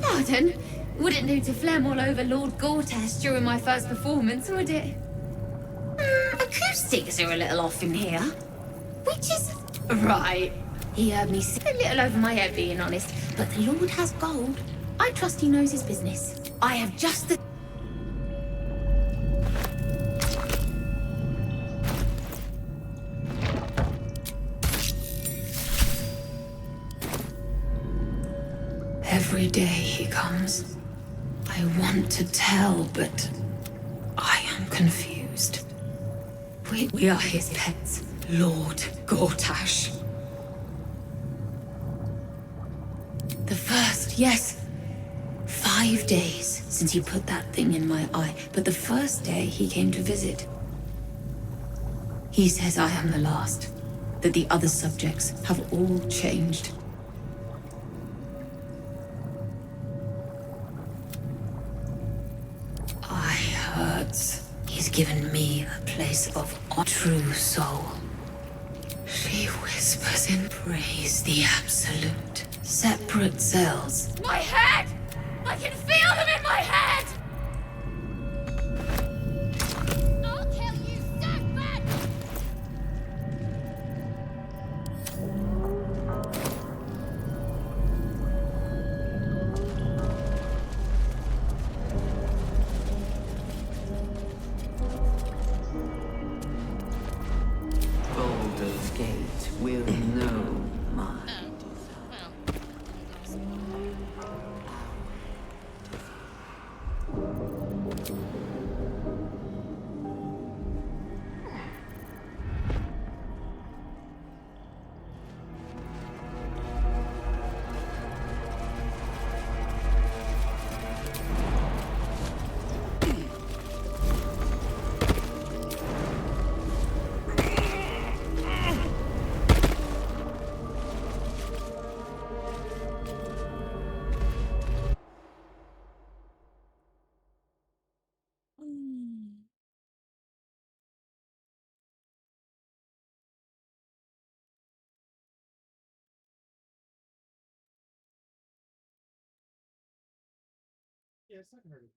Pardon? Wouldn't do to phlegm all over Lord Gortash during my first performance, would it? Acoustics are a little off in here. Which is... Right. He heard me sing a little over my head, being honest. But the Lord has gold. I trust he knows his business. I have just the... Every day he comes. I want to tell, but I am confused. We are his pets, Lord Gortash. The first, yes. 5 days since he put that thing in my eye, but the first day he came to visit. He says I am the last, that the other subjects have all changed. Hurts. He's given me a place of true soul. She whispers in praise the absolute. Separate cells. My head! I can feel them in my head! I'll kill you so bad! Baldur's Gate will know mine. Yes, I heard it.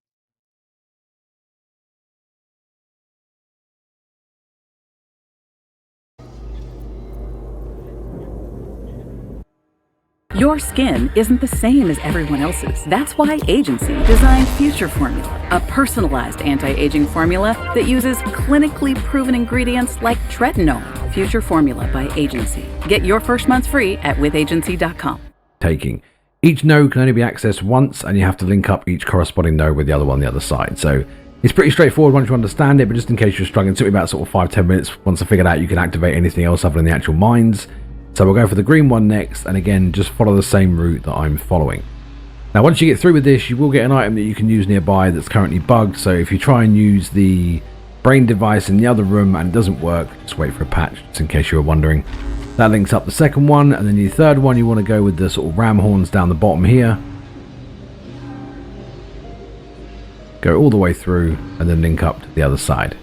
Your skin isn't the same as everyone else's. That's why Agency designed Future Formula, a personalized anti-aging formula that uses clinically proven ingredients like tretinoin. Future Formula by Agency. Get your first month free at withagency.com. Taking. Each node can only be accessed once, and you have to link up each corresponding node with the other one on the other side. So it's pretty straightforward once you understand it, but just in case you're struggling, it took me about sort of 5-10 minutes once I figured out you can activate anything else other than the actual mines. So we'll go for the green one next, and again, just follow the same route that I'm following. Now, once you get through with this, you will get an item that you can use nearby that's currently bugged, so if you try and use the brain device in the other room and it doesn't work, just wait for a patch, just in case you were wondering. That links up the second one, and then the third one, you want to go with the sort of ram horns down the bottom here. Go all the way through, and then link up to the other side.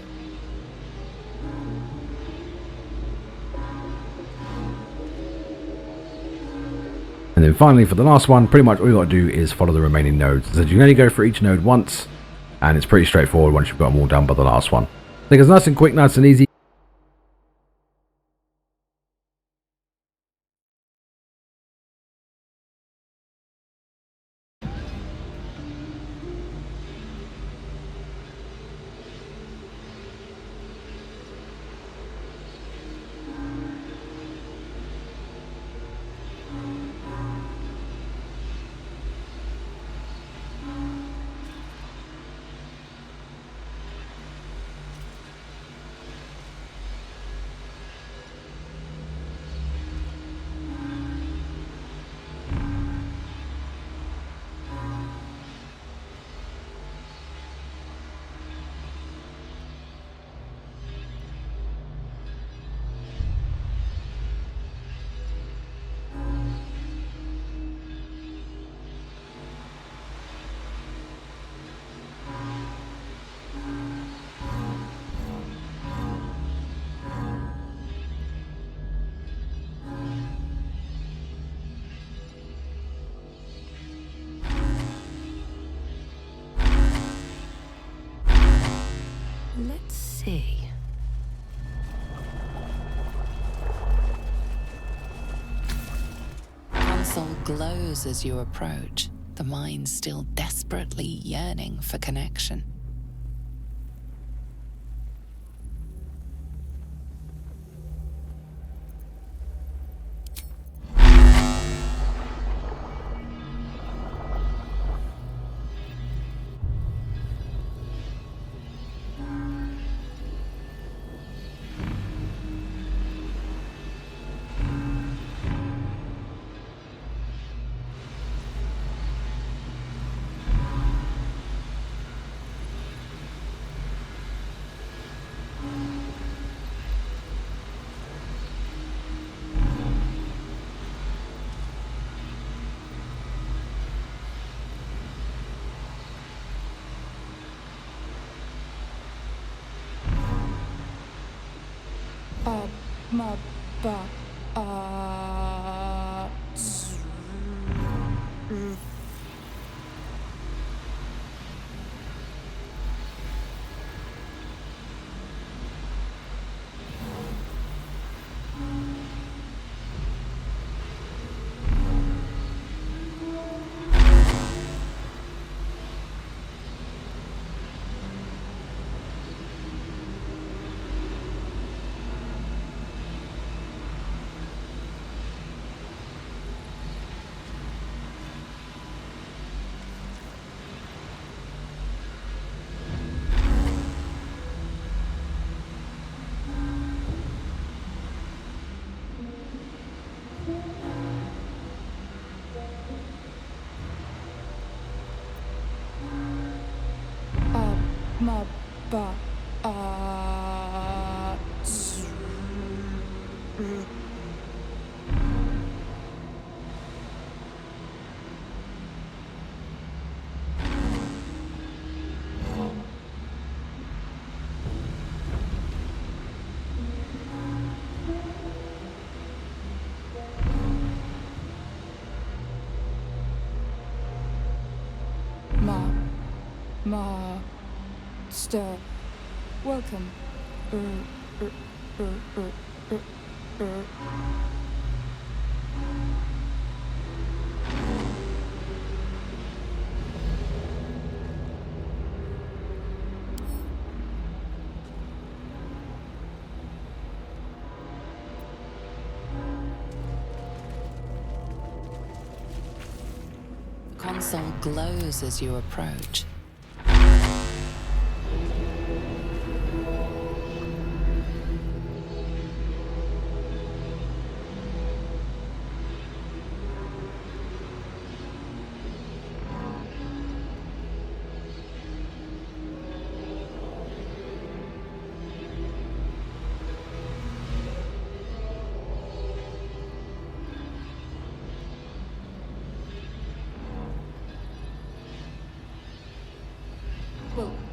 And then finally, for the last one, pretty much all you got to do is follow the remaining nodes. So you can only go for each node once, and it's pretty straightforward once you've got them all done by the last one. I think it's nice and quick, nice and easy. see. The console glows as you approach, the mind still desperately yearning for connection. Master, welcome. The console glows as you approach.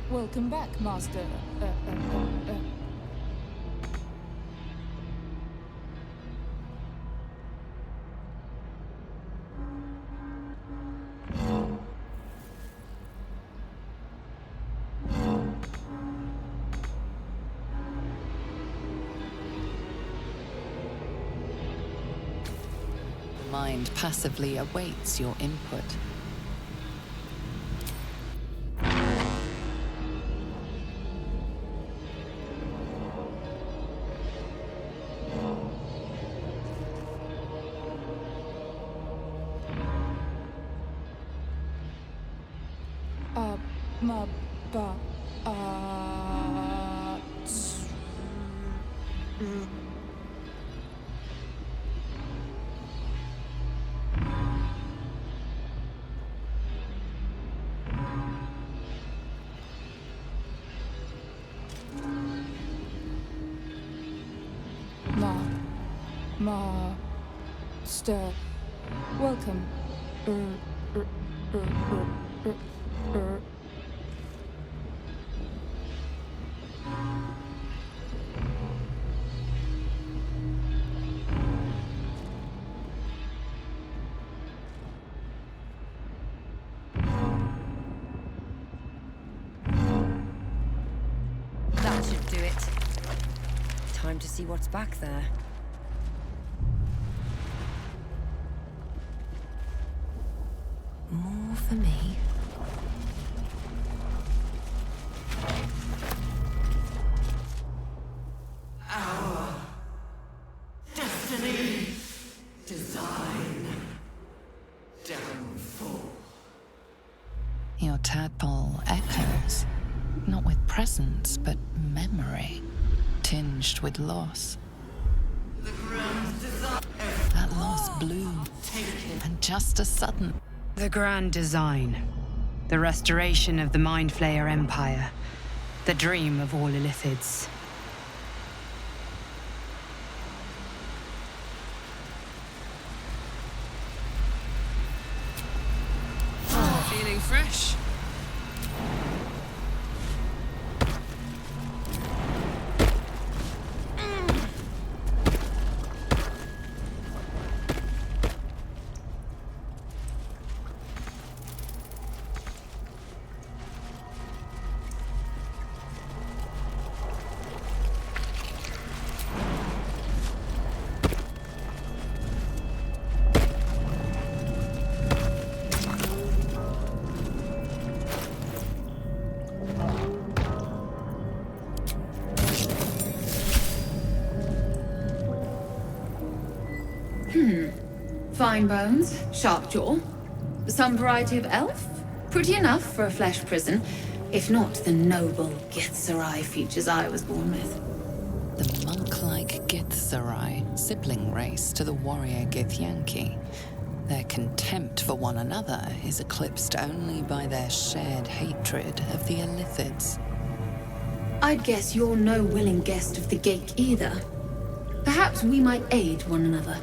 Welcome back, Master. The mind passively awaits your input. Master, welcome. That should do it. Time to see what's back there. More for me. Our destiny, design, downfall. Your tadpole echoes, not with presence, but memory, tinged with loss. That loss bloomed, and just as sudden. The grand design. The restoration of the Mind Flayer Empire. The dream of all Illithids. Feeling fresh? Fine bones, sharp jaw. Some variety of elf? Pretty enough for a flesh prison, if not the noble Githzerai features I was born with. The monk-like Githzerai, sibling race to the warrior Githyanki. Their contempt for one another is eclipsed only by their shared hatred of the Illithids. I'd guess you're no willing guest of the Gate either. Perhaps we might aid one another.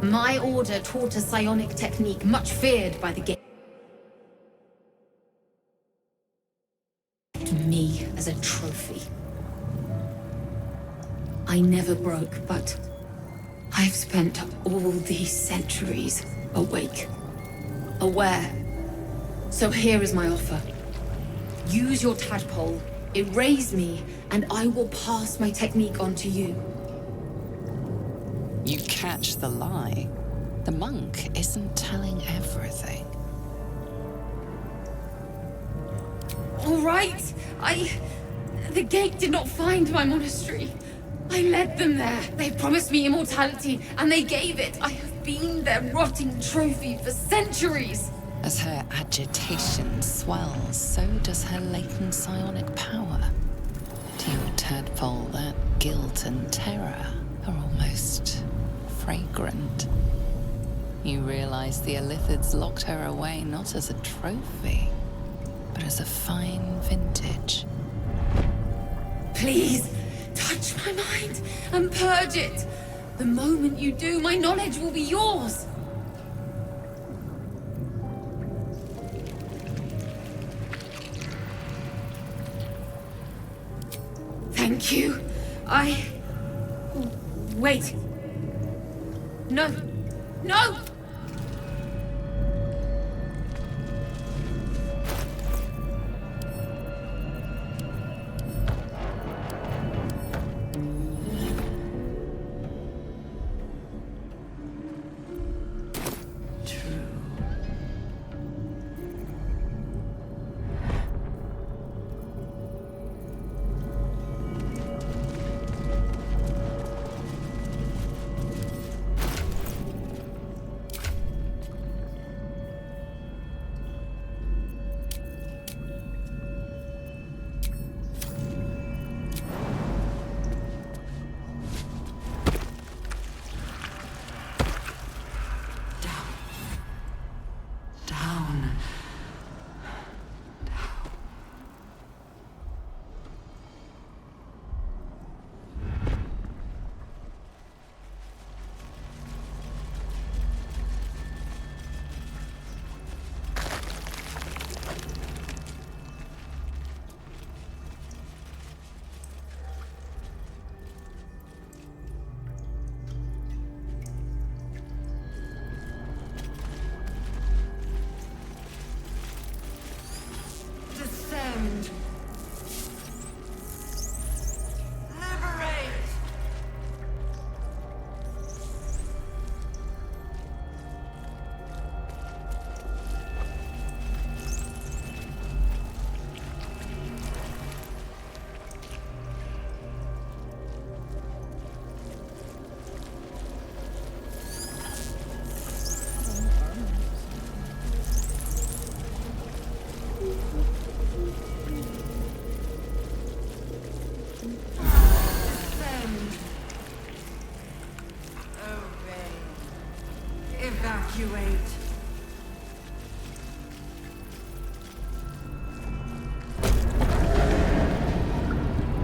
My order taught a psionic technique much feared by the Gate. Me as a trophy. I never broke, but I've spent all these centuries awake, aware. So here is my offer. Use your tadpole, erase me, and I will pass my technique on to you. You catch the lie. The monk isn't telling everything. All right, the Gate did not find my monastery. I led them there. They promised me immortality, and they gave it. I have been their rotting trophy for centuries. As her agitation swells, so does her latent psionic power. To your tadpole, that guilt and terror are almost fragrant. You realize the Illithids locked her away not as a trophy, but as a fine vintage. Please, touch my mind and purge it. The moment you do, my knowledge will be yours. Thank you. Wait. No. No! Evacuate.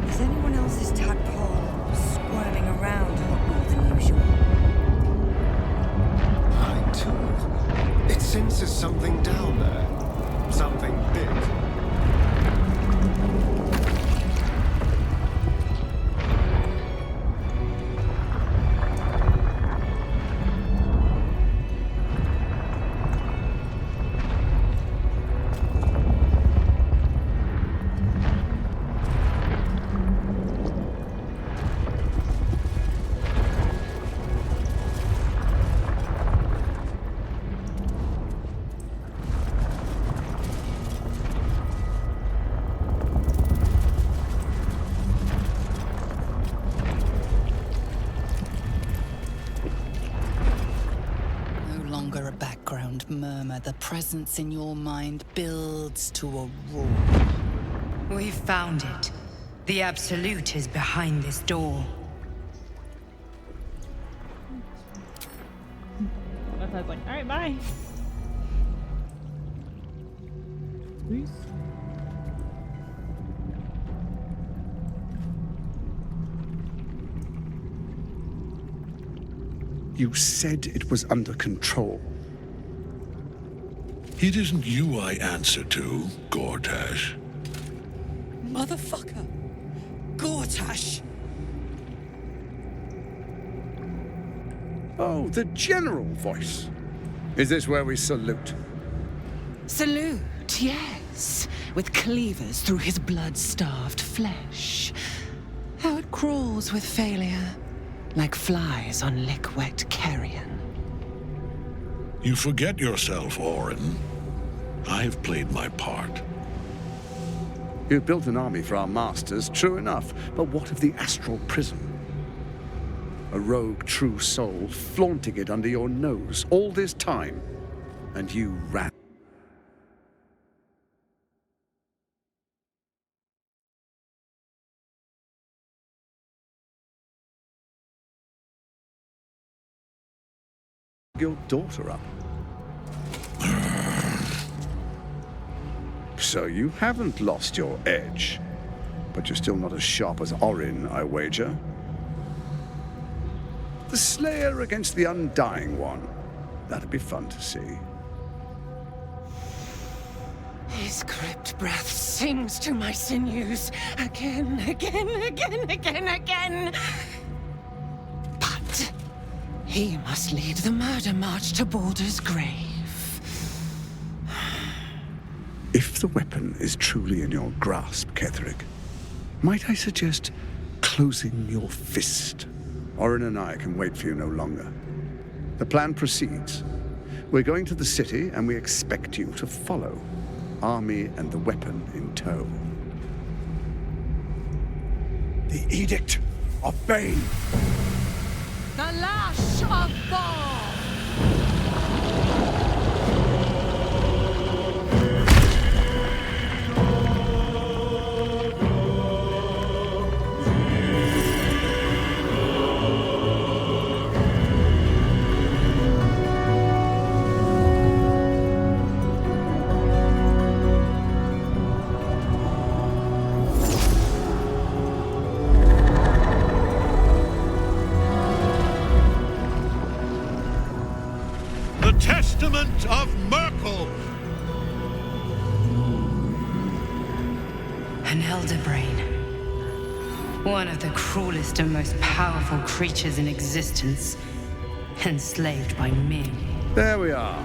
Is anyone else's tadpole squirming around a lot more than usual? Mine too. It senses something down there. Something big. A background murmur, the presence in your mind builds to a roar. We've found it. The Absolute is behind this door. I was like, alright, bye. Peace. You said it was under control. It isn't you I answer to, Gortash. Motherfucker! Gortash! Oh, the general voice. Is this where we salute? Salute, yes. With cleavers through his blood-starved flesh. How it crawls with failure, like flies on lick-wet carrion. You forget yourself, Orin. I have played my part. You built an army for our masters, true enough. But what of the astral prison? A rogue true soul flaunting it under your nose all this time, and you ran. Your daughter up. So you haven't lost your edge, but you're still not as sharp as Orin, I wager. The Slayer against the Undying One. That'd be fun to see. His crypt breath sings to my sinews again, again. But he must lead the murder march to Baldur's grave. If the weapon is truly in your grasp, Ketherick, might I suggest closing your fist? Orin and I can wait for you no longer. The plan proceeds. We're going to the city, and we expect you to follow. Army and the weapon in tow. The Edict of Bane. The lash of Baal! Testament of Merkel! An elder brain. One of the cruelest and most powerful creatures in existence. Enslaved by me. There we are.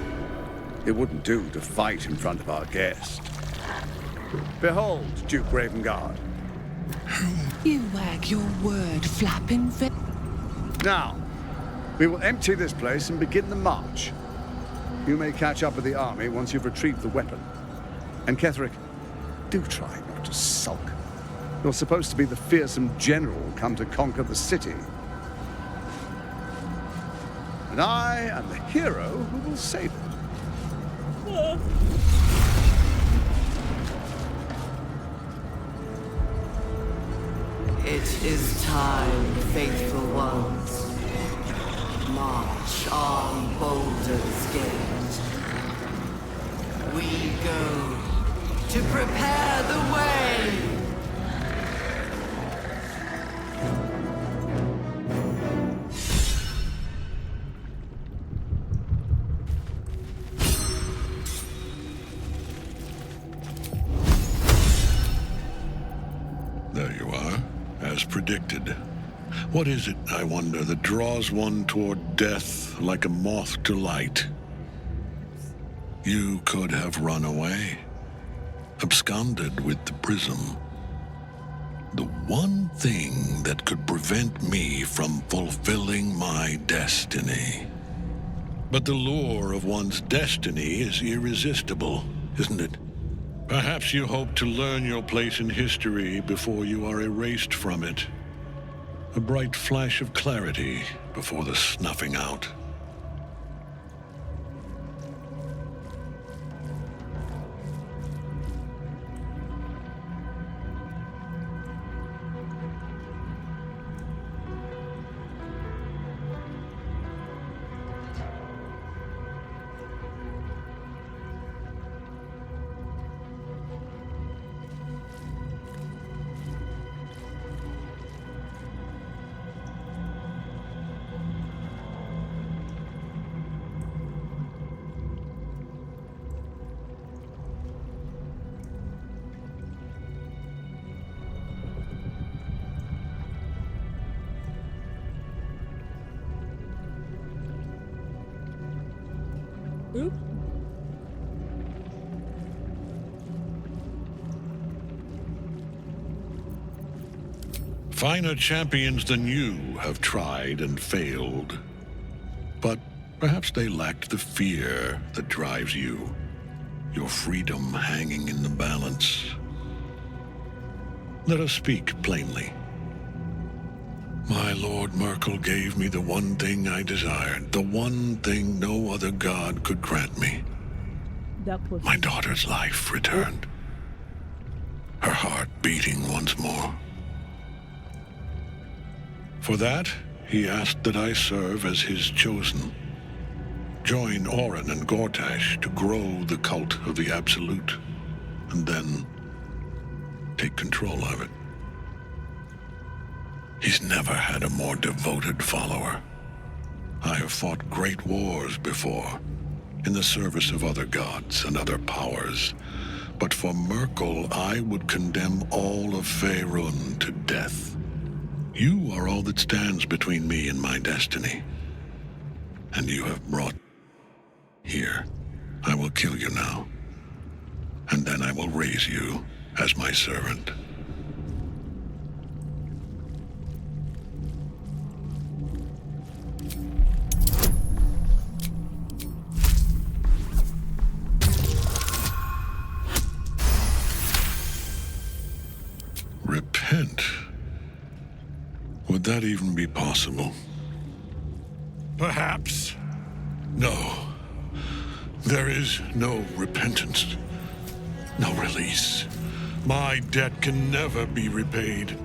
It wouldn't do to fight in front of our guest. Behold, Duke Ravengard. You wag your word, flapping fit. Now, we will empty this place and begin the march. You may catch up with the army once you've retrieved the weapon. And Ketherick, do try not to sulk. You're supposed to be the fearsome general come to conquer the city. And I am the hero who will save it. It is time, faithful ones. March on Baldur's Gate. We go to prepare the way. There you are, as predicted. What is it, I wonder, that draws one toward death like a moth to light? You could have run away, absconded with the prism. The one thing that could prevent me from fulfilling my destiny. But the lure of one's destiny is irresistible, isn't it? Perhaps you hope to learn your place in history before you are erased from it. A bright flash of clarity before the snuffing out. Oops. Finer champions than you have tried and failed. But perhaps they lacked the fear that drives you. Your freedom hanging in the balance. Let us speak plainly. My Lord Merkel gave me the one thing I desired, the one thing no other god could grant me. My daughter's life returned. Her heart beating once more. For that, he asked that I serve as his chosen. Join Orin and Gortash to grow the cult of the Absolute, and then take control of it. He's never had a more devoted follower. I have fought great wars before, in the service of other gods and other powers. But for Merkel, I would condemn all of Faerun to death. You are all that stands between me and my destiny. And you have brought... Here, I will kill you now. And then I will raise you as my servant. Repent? Would that even be possible? Perhaps. No. There is no repentance. No release. My debt can never be repaid.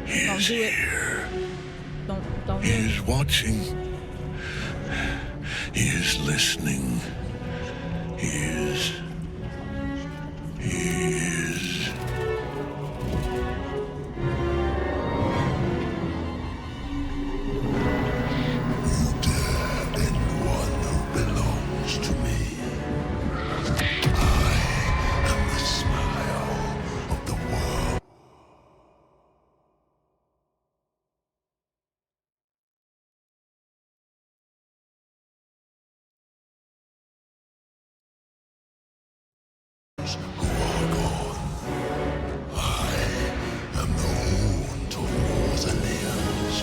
He is here. Don't He is watching. He is listening. He is. You dare anyone who belongs to me. I am the smile of the world. Who are gone. I am the haunt of mausoleums,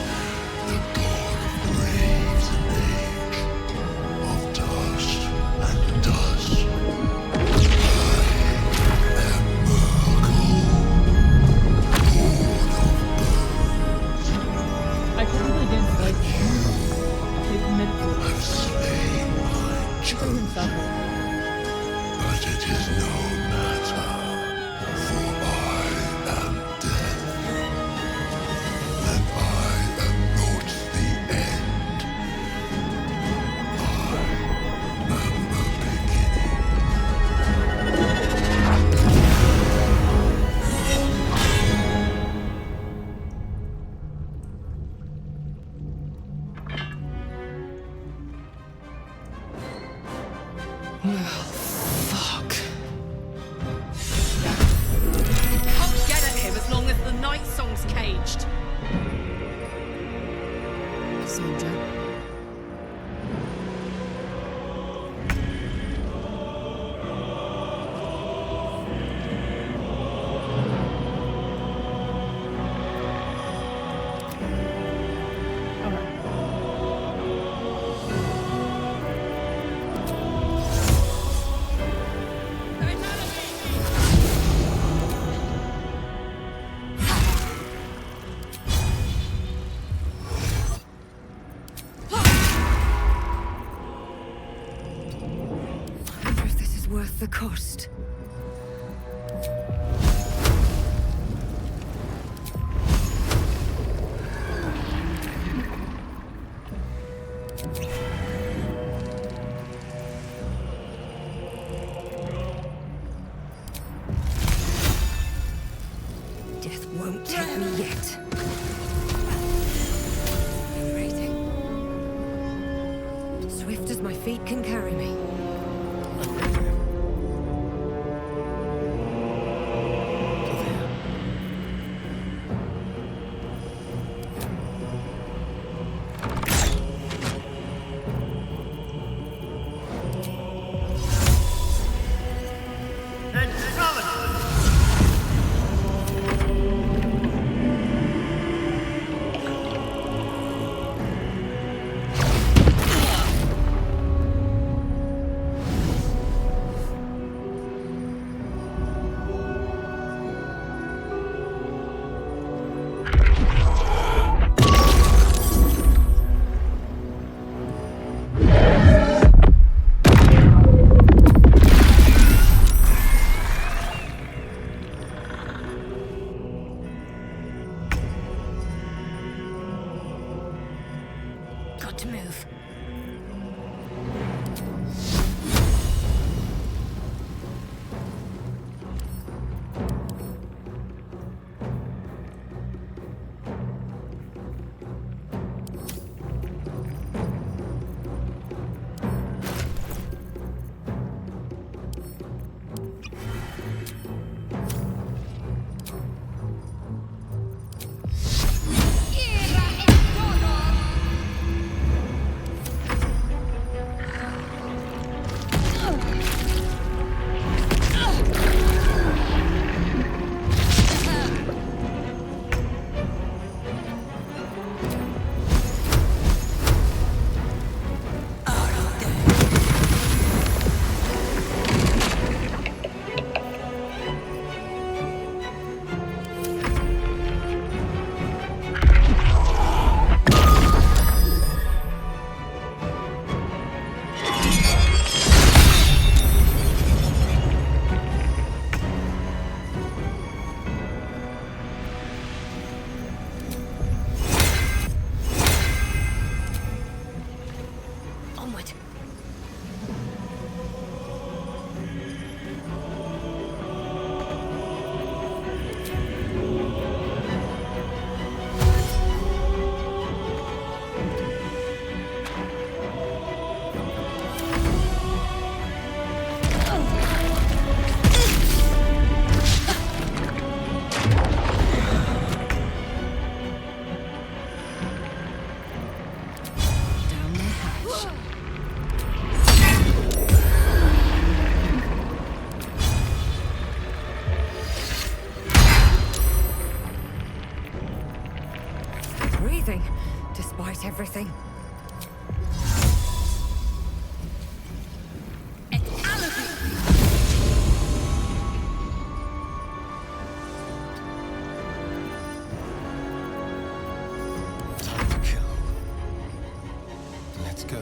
the god of graves and age, of dust and dust. I am Merkel, lord of bones. I probably didn't like they committed to I've slain my chosen, but it is Fuck. Can't get at him as long as the night song's caged. Soldier. Worth the cost. Death won't take me yet. Rating. Swift as my feet can carry me. Got to move. Breathing, despite everything. Time to kill. Let's go.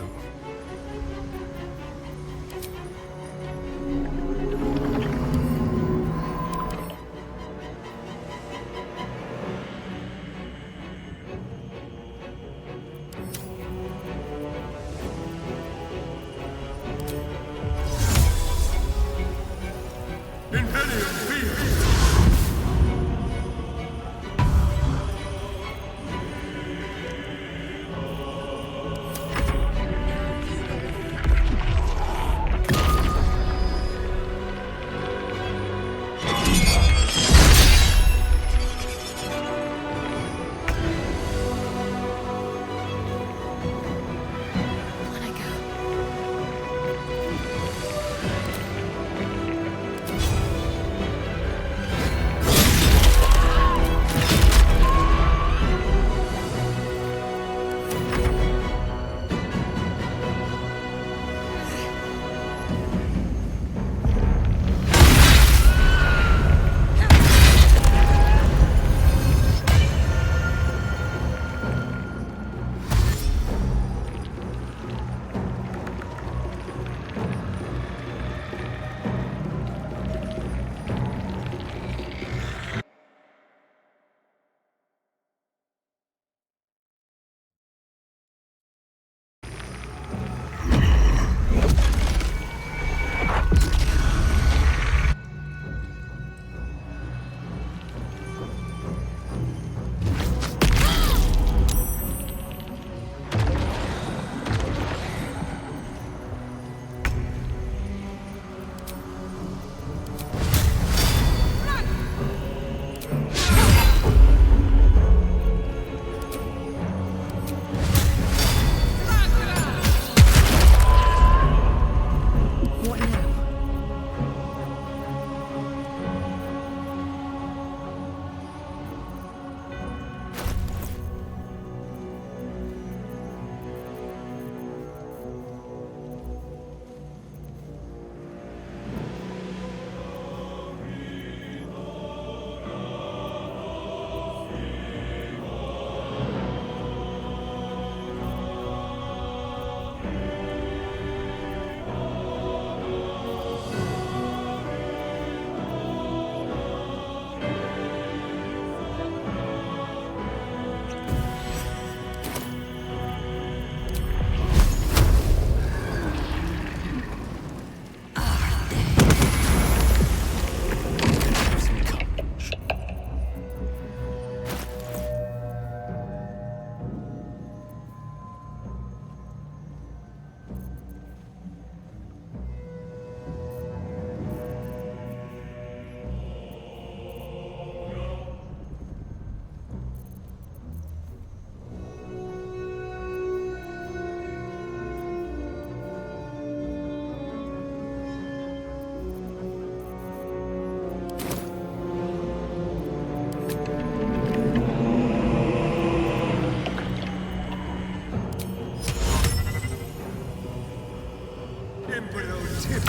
Emperor Tip.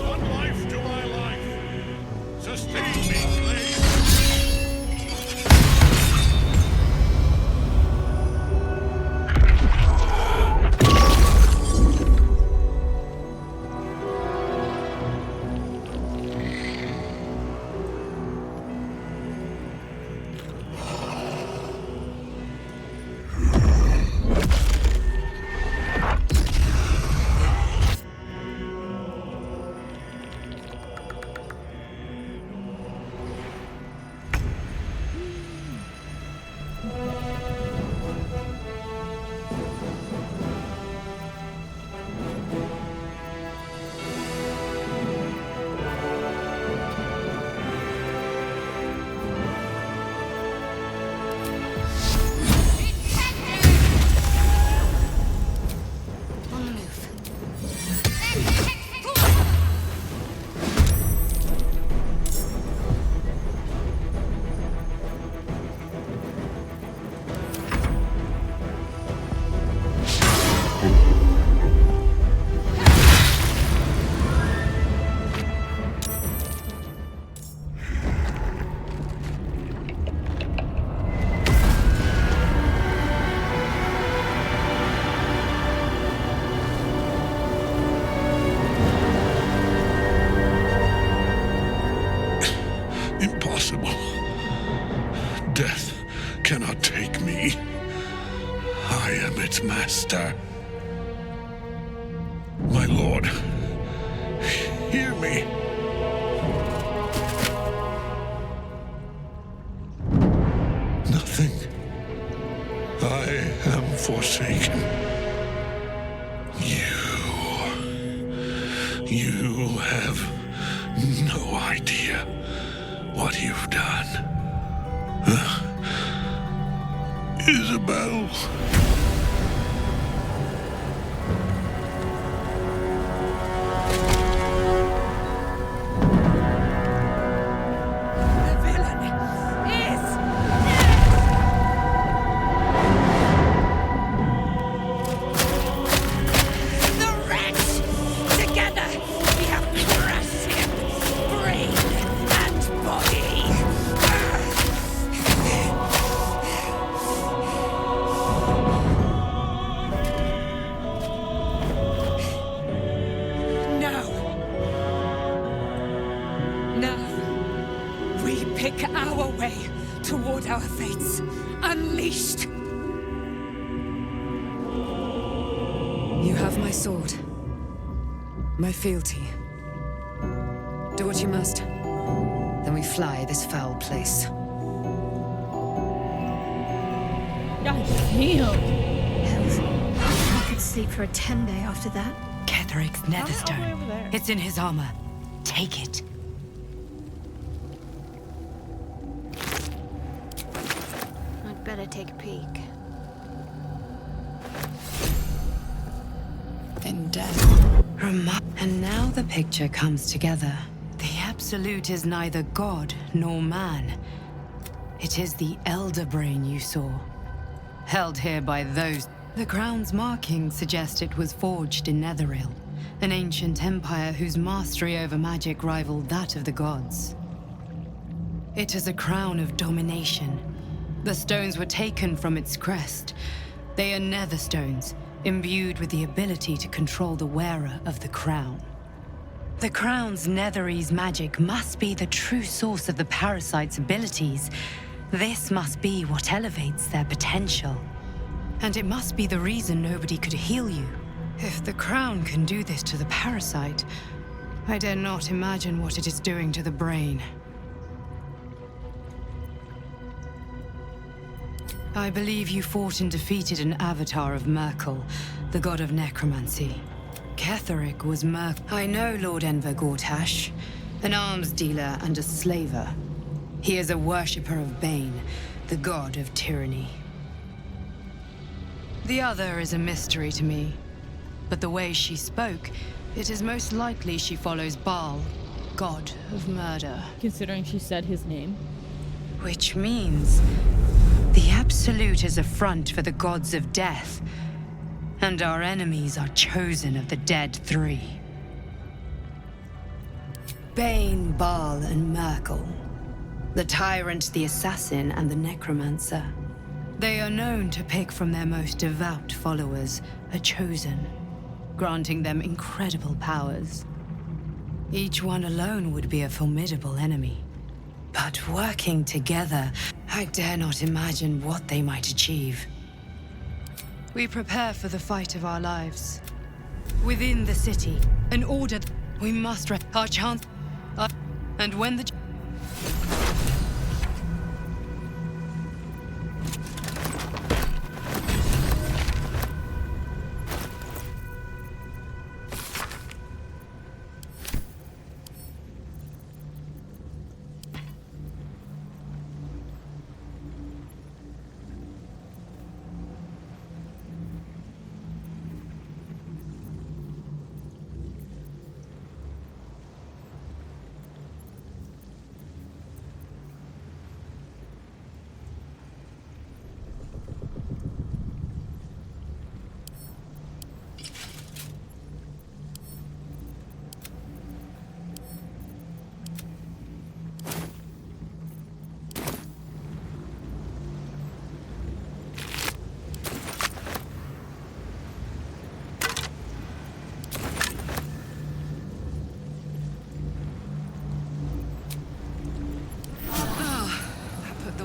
One life to my life. Sustain me, slave. Impossible. Death cannot take me. I am its master. My lord, hear me. Nothing. I am forsaken. You have no idea what you've done. Isabel. Our way toward our fates. Unleashed. You have my sword. My fealty. Do what you must. Then we fly this foul place. God damn. I could sleep for a 10-day after that. Ketheric's netherstone. It's in his armor. Take it. I'd better take a peek. In death. And now the picture comes together. The Absolute is neither god nor man. It is the Elder Brain you saw. Held here by those. The crown's markings suggest it was forged in Netheril, an ancient empire whose mastery over magic rivaled that of the gods. It is a crown of domination. The stones were taken from its crest. They are nether stones, imbued with the ability to control the wearer of the crown. The crown's Netherese magic must be the true source of the parasite's abilities. This must be what elevates their potential. And it must be the reason nobody could heal you. If the crown can do this to the parasite, I dare not imagine what it is doing to the brain. I believe you fought and defeated an avatar of Merkel, the god of necromancy. Ketheric was I know Lord Enver Gortash, an arms dealer and a slaver. He is a worshipper of Bane, the god of tyranny. The other is a mystery to me, but the way she spoke, it is most likely she follows Baal, god of murder. Considering she said his name. Which means the Absolute is a front for the gods of death, and our enemies are chosen of the dead three. Bane, Baal, and Merkel. The Tyrant, the Assassin, and the Necromancer. They are known to pick from their most devout followers a chosen, granting them incredible powers. Each one alone would be a formidable enemy. But working together, I dare not imagine what they might achieve. We prepare for the fight of our lives. Within the city, an order we must our chance. And when the...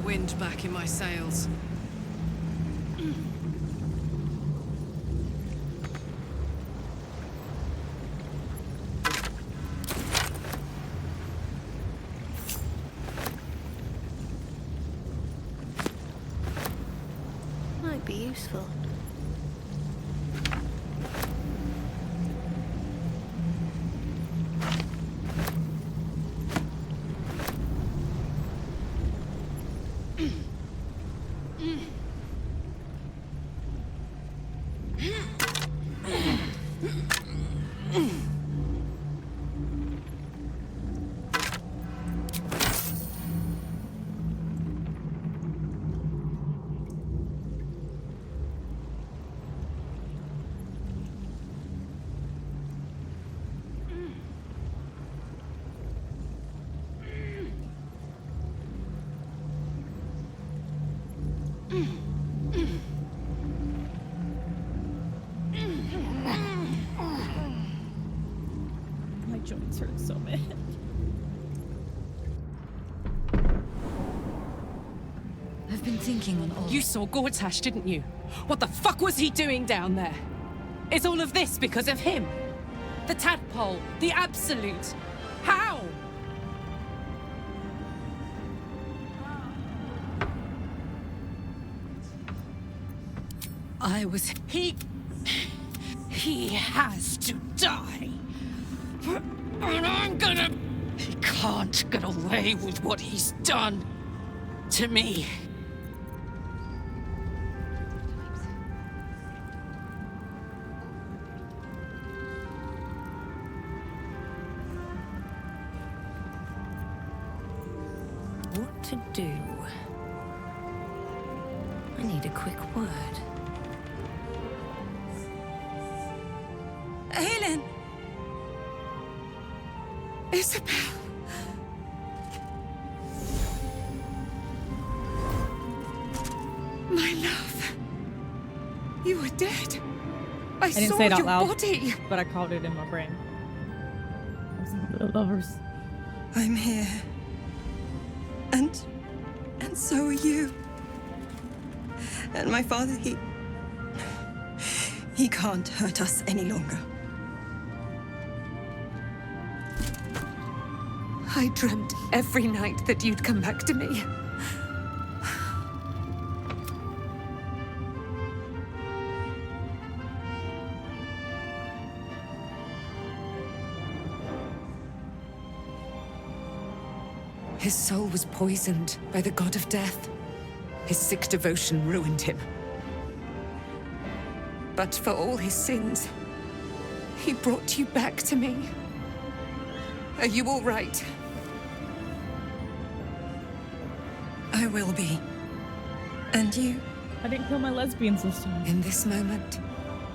Wind back in my sails. Might be useful. My joints hurt so bad. I've been thinking on all... You saw Gortash, didn't you? What the fuck was he doing down there? Is all of this because of him? The tadpole, the Absolute. How? I was... He has to die. And I'm gonna... He can't get away with what he's done to me. What to do? I need a quick word. Helen! Isabel! My love. You were dead. I didn't saw say it out your loud, body. but I called it in my brain. I was in the lovers. I'm here. And so are you. And my father, he can't hurt us any longer. I dreamt every night that you'd come back to me. His soul was poisoned by the god of death. His sick devotion ruined him. But for all his sins, he brought you back to me. Are you all right? I will be. And you? I didn't kill my lesbians this time. In this moment,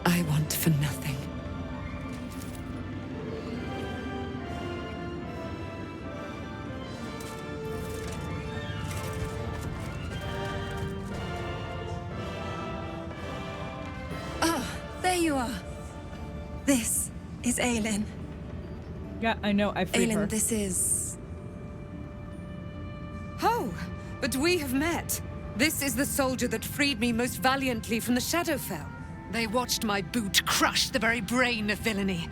I want for nothing. There you are. This is Aelin. Yeah, I know. I freed her. Aelin, this is... Oh, but we have met. This is the soldier that freed me most valiantly from the Shadowfell. They watched my boot crush the very brain of villainy,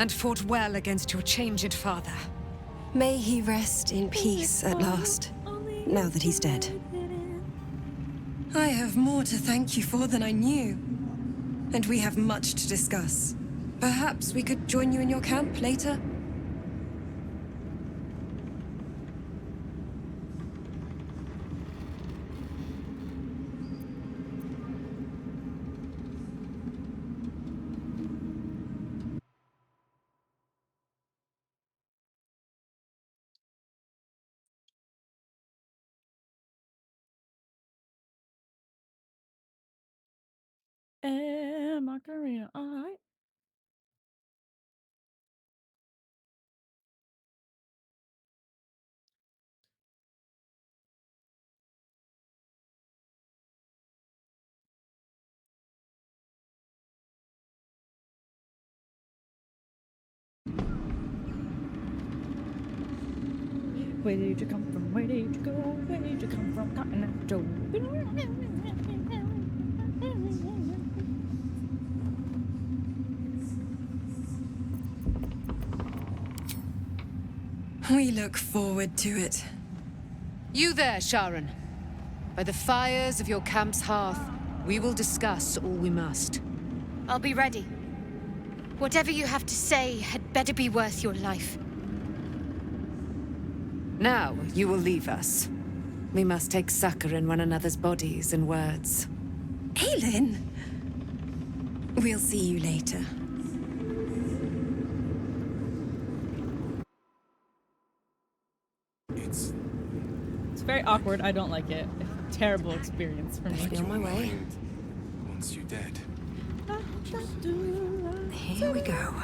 and fought well against your changed father. May he rest in peace at last, now that he's dead. I have more to thank you for than I knew. And we have much to discuss. Perhaps we could join you in your camp later? Macarena, alright. Where did you come from? Where did you go? Where did you come from? Cotton Eye Joe. We look forward to it. You there, Sharon. By the fires of your camp's hearth, we will discuss all we must. I'll be ready. Whatever you have to say had better be worth your life. Now, you will leave us. We must take succor in one another's bodies and words. Aelin! We'll see you later. It's very awkward. I don't like it. Terrible experience for me. On my way. Once you're dead. Here we go.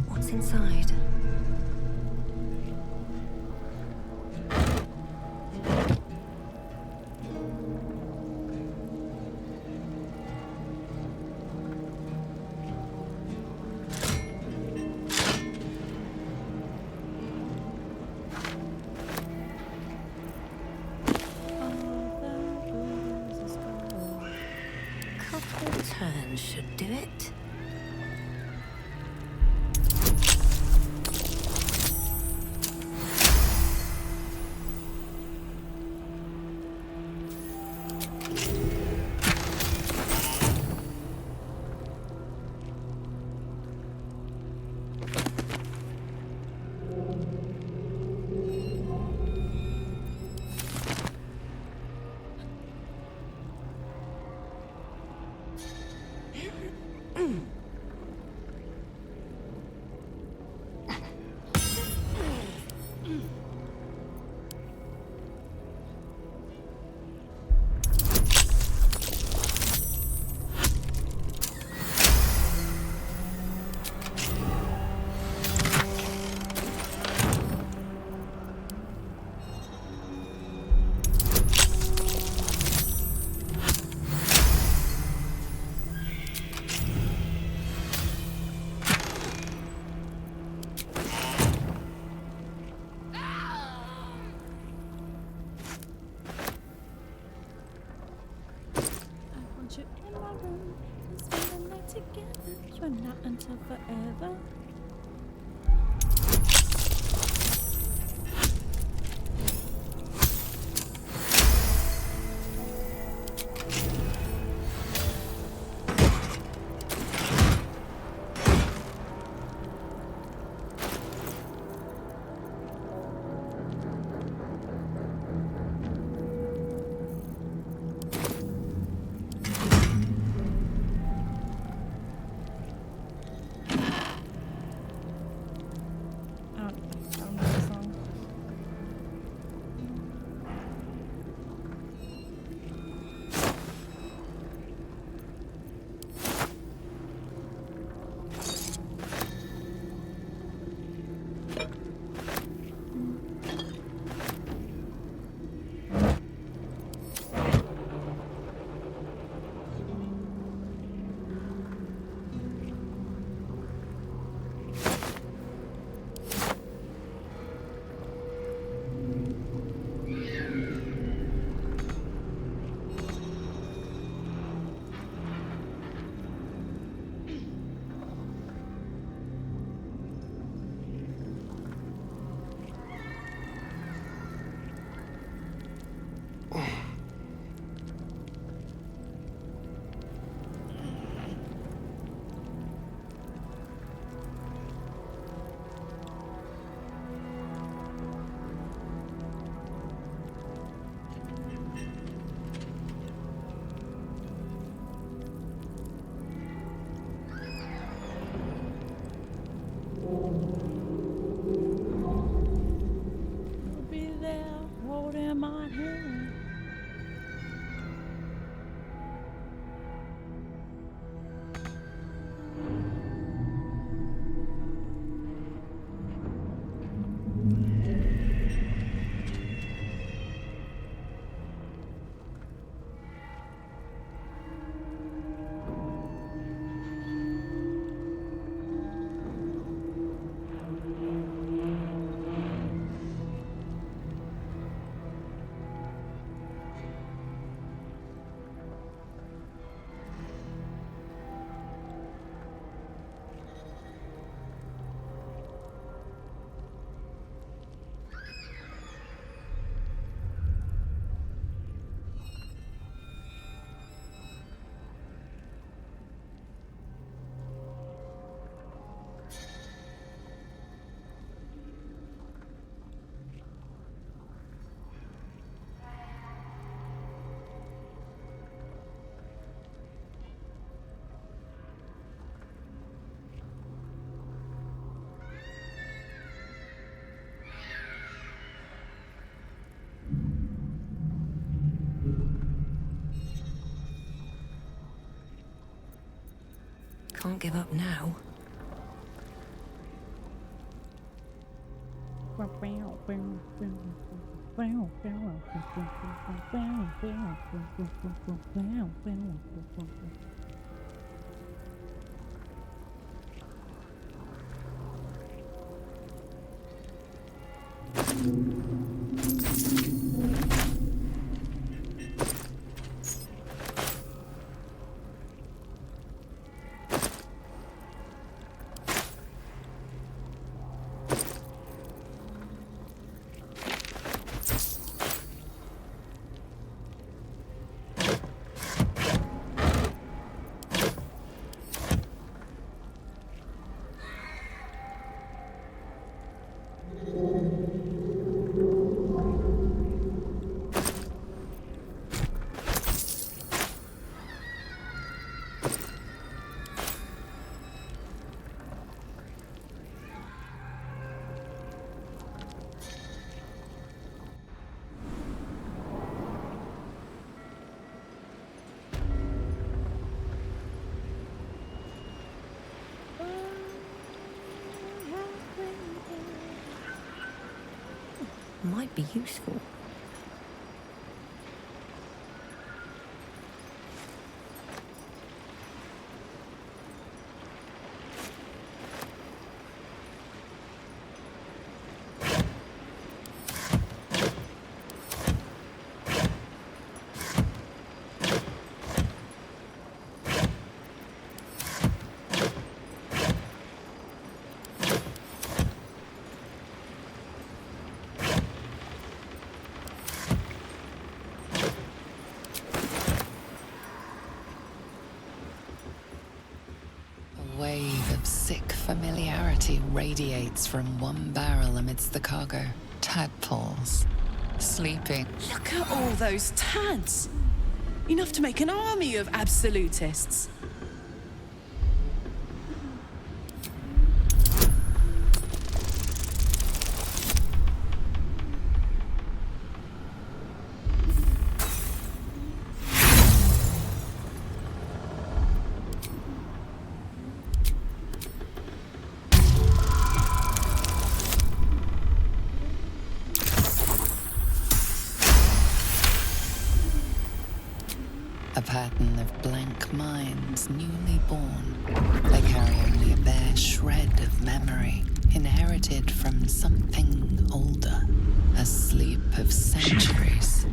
What's inside? Couple turns should do it. together, so not until forever. You'll be there holding my hand. Can't give up now. Might be useful. purity radiates from one barrel amidst the cargo. Tadpoles, sleeping. Look at all those tads! Enough to make an army of absolutists. A pattern of blank minds newly born. They carry only a bare shred of memory, inherited from something older. A sleep of centuries.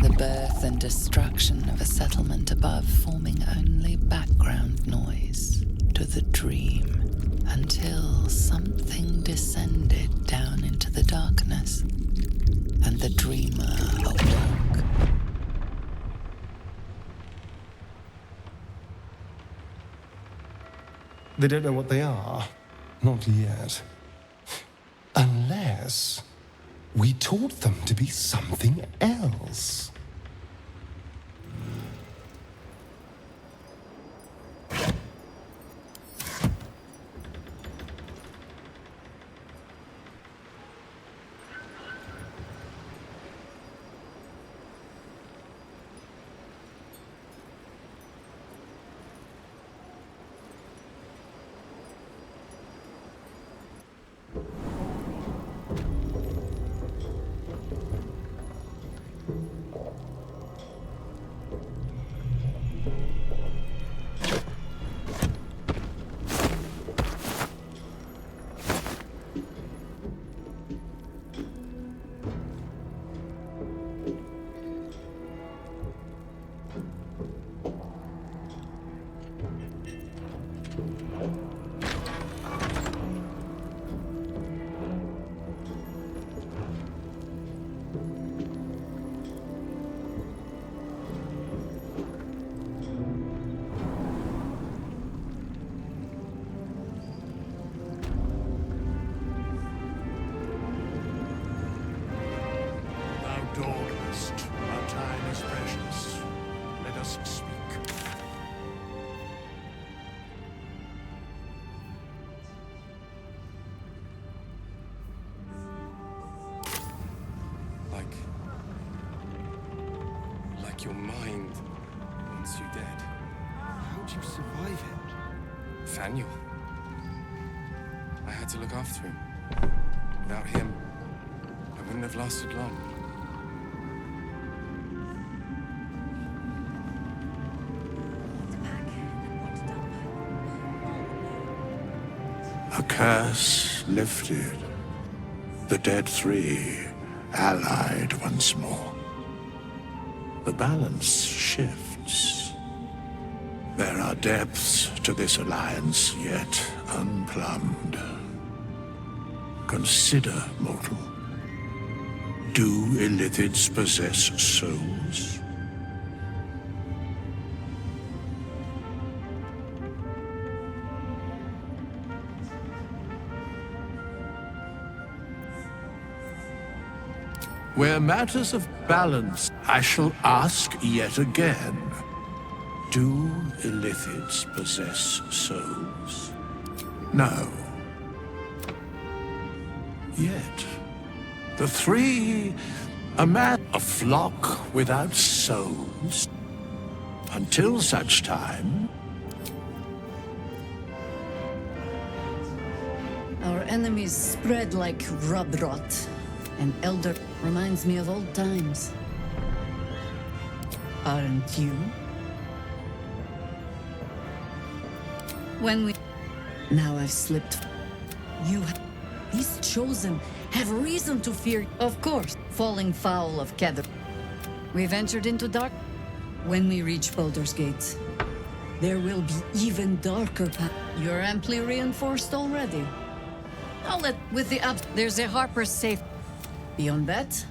The birth and destruction of a settlement above forming only background noise to the dream. Until something descended down into the darkness, and the dreamer awoke. They don't know what they are. Not yet. Unless we taught them to be something else. Our time is precious. Let us speak. Like your mind wants you dead. How'd you survive it? Faniel. I had to look after him. Without him, I wouldn't have lasted long. A curse lifted. The dead three allied once more. The balance shifts. There are depths to this alliance yet unplumbed. Consider, mortal. Do illithids possess souls? Where matters of balance, I shall ask yet again. Do illithids possess souls? No. Yet, the three, a flock without souls, until such time. Our enemies spread like rub rot. An elder reminds me of old times. Aren't you? When we... Now I've slipped. These chosen have reason to fear, of course, falling foul of Kether. We've entered into dark. When we reach Baldur's Gate, there will be even darker path. You're amply reinforced already. I'll let with the up. There's a Harper's safe. Beyond that,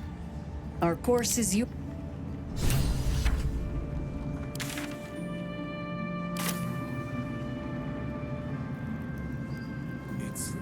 our course is you. It's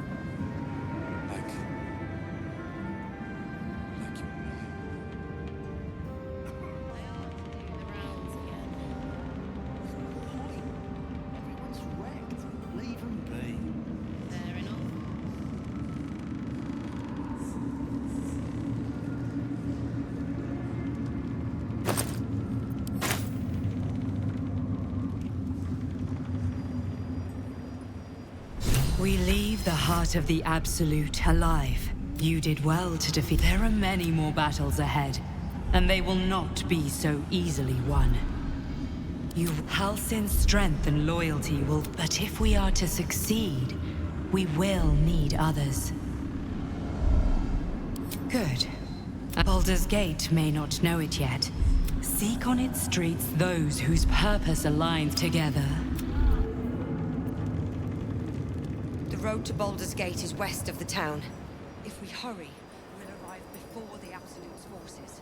We leave the heart of the Absolute alive. You did well to defeat. There are many more battles ahead, and they will not be so easily won. Halsin's strength and loyalty will... But if we are to succeed, we will need others. Good. Baldur's Gate may not know it yet. Seek on its streets those whose purpose aligns together. The road to Baldur's Gate is west of the town. If we hurry, we'll arrive before the Absolute's forces.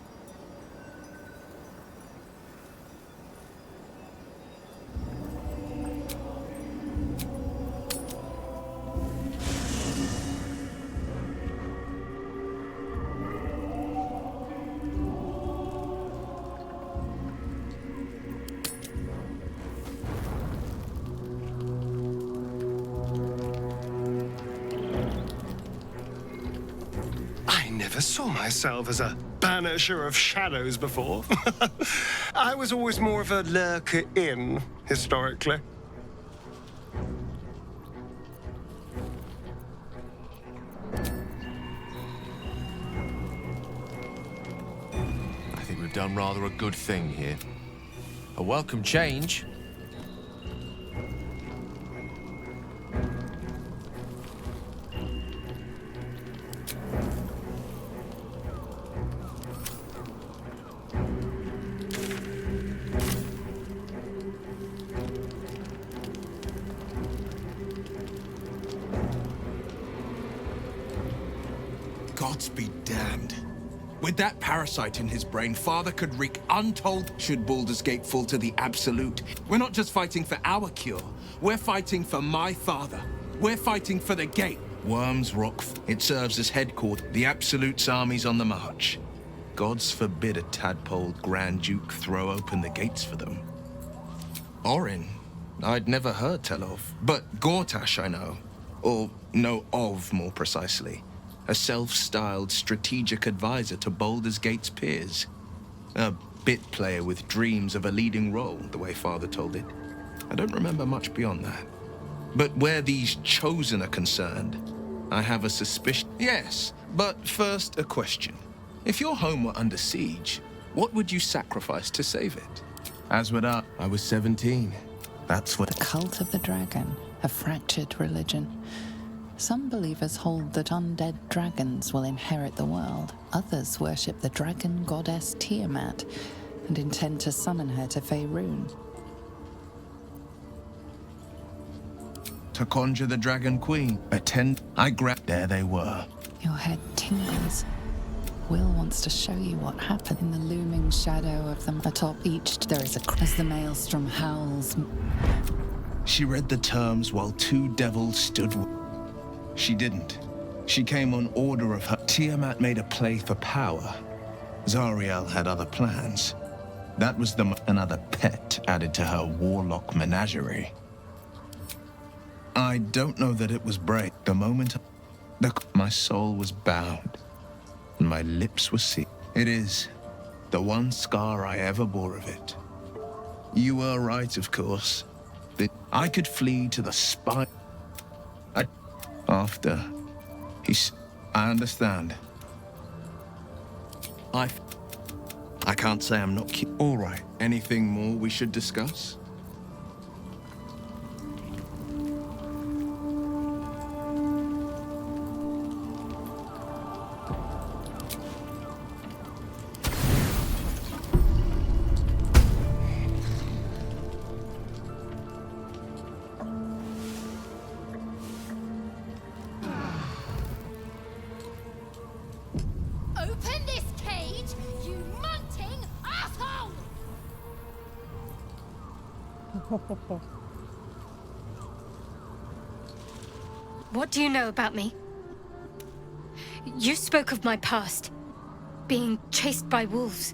I never saw myself as a banisher of shadows before. I was always more of a lurker-in, historically. I think we've done rather a good thing here. A welcome change. Gods be damned. With that parasite in his brain, Father could wreak untold should Baldur's Gate fall to the Absolute. We're not just fighting for our cure. We're fighting for my father. We're fighting for the gate. Worms Rock. It serves as headquarters. The Absolute's army's on the march. Gods forbid a tadpole Grand Duke throw open the gates for them. Orin, I'd never heard tell of. But Gortash I know. Or know of, more precisely. A self-styled strategic advisor to Baldur's Gate's peers. A bit player with dreams of a leading role, the way Father told it. I don't remember much beyond that. But where these chosen are concerned, I have a suspicion. Yes, but first a question. If your home were under siege, what would you sacrifice to save it? As would I. I was 17. That's what... The cult of the dragon, a fractured religion. Some believers hold that undead dragons will inherit the world. Others worship the dragon goddess Tiamat and intend to summon her to Faerun. To conjure the Dragon Queen, I grabbed. There they were. Your head tingles. Will wants to show you what happened in the looming shadow of them. Atop each, there is as the maelstrom howls. She read the terms while two devils stood. She didn't. She came on order of her. Tiamat made a play for power. Zariel had other plans. That was another pet added to her warlock menagerie. I don't know that it was brave. The moment my soul was bound and my lips were sealed. It is the one scar I ever bore of it. You were right, of course. That I could flee to the spine. After I understand. I can't say I'm not all right. Anything more we should discuss? Open this cage, you munting asshole! What do you know about me? You spoke of my past, being chased by wolves.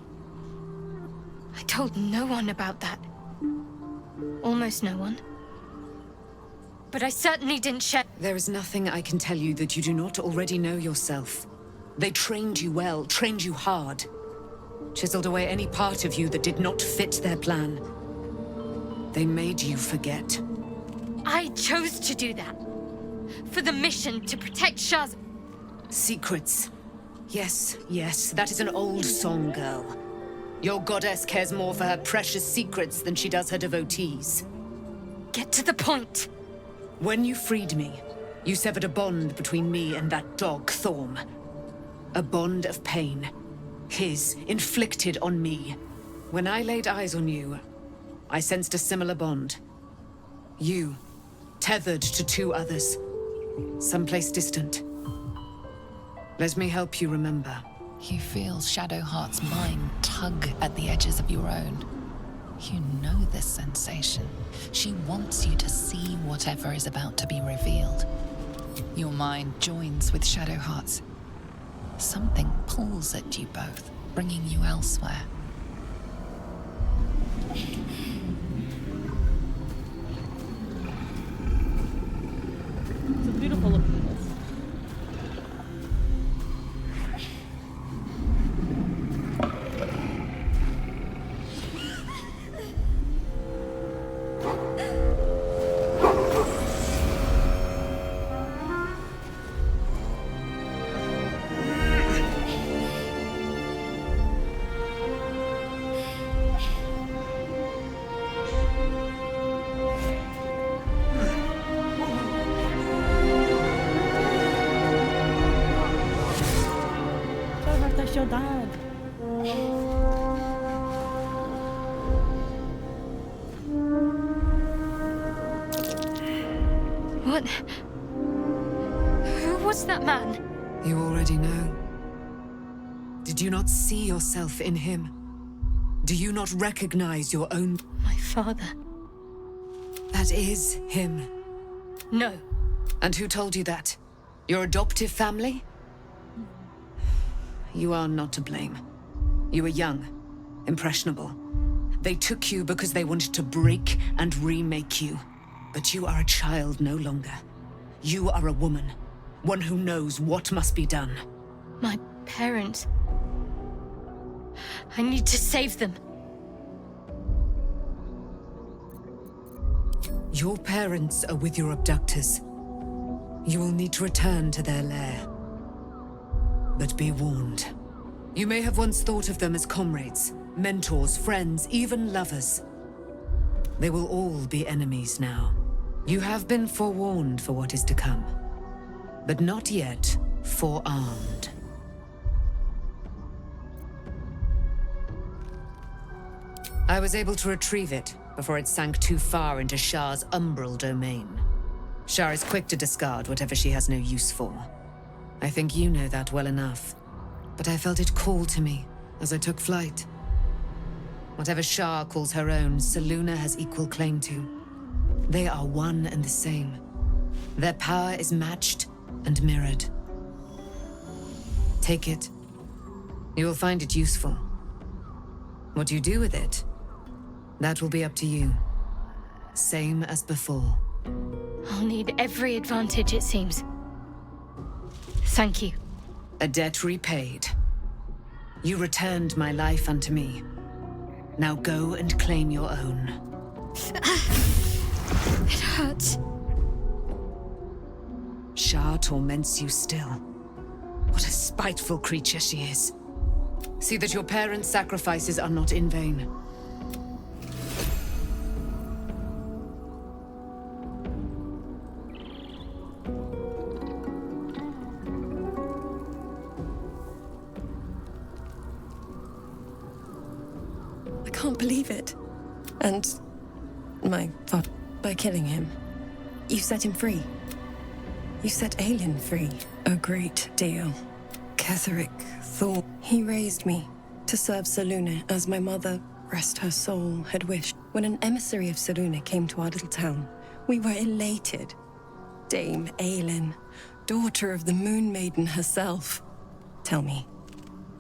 I told no one about that. Almost no one. But I certainly didn't share. There is nothing I can tell you that you do not already know yourself. They trained you well, trained you hard. Chiseled away any part of you that did not fit their plan. They made you forget. I chose to do that. for the mission to protect Shah's... Secrets. Yes, yes, that is an old song, girl. Your goddess cares more for her precious secrets than she does her devotees. Get to the point. When you freed me, you severed a bond between me and that dog, Thorm. A bond of pain. His, inflicted on me. When I laid eyes on you, I sensed a similar bond. You, tethered to two others, someplace distant. Let me help you remember. You feel Shadowheart's mind tug at the edges of your own. You know this sensation. She wants you to see whatever is about to be revealed. Your mind joins with Shadowheart's. Something pulls at you both, bringing you elsewhere. It's a beautiful looking place. That's your dad. What? Who was that man? You already know. Did you not see yourself in him? Do you not recognize your own... My father. That is him. No. And who told you that? Your adoptive family? You are not to blame. You were young, impressionable. They took you because they wanted to break and remake you. But you are a child no longer. You are a woman, one who knows what must be done. My parents. I need to save them. Your parents are with your abductors. You will need to return to their lair. But be warned. You may have once thought of them as comrades, mentors, friends, even lovers. They will all be enemies now. You have been forewarned for what is to come, but not yet forearmed. I was able to retrieve it before it sank too far into Shah's umbral domain. Shah is quick to discard whatever she has no use for. I think you know that well enough. But I felt it call to me as I took flight. Whatever Shah calls her own, Selûne has equal claim to. They are one and the same. Their power is matched and mirrored. Take it. You will find it useful. What you do with it, that will be up to you. Same as before. I'll need every advantage, it seems. Thank you. A debt repaid. You returned my life unto me. Now go and claim your own. It hurts. Shah torments you still. What a spiteful creature she is. See that your parents' sacrifices are not in vain. I can't believe it. And my father, by killing him, you set him free. You set Aelin free. A great deal. Ketheric thought he raised me to serve Selûne as my mother, rest her soul, had wished. When an emissary of Selûne came to our little town, we were elated. Dame Aelin, daughter of the Moon Maiden herself. Tell me,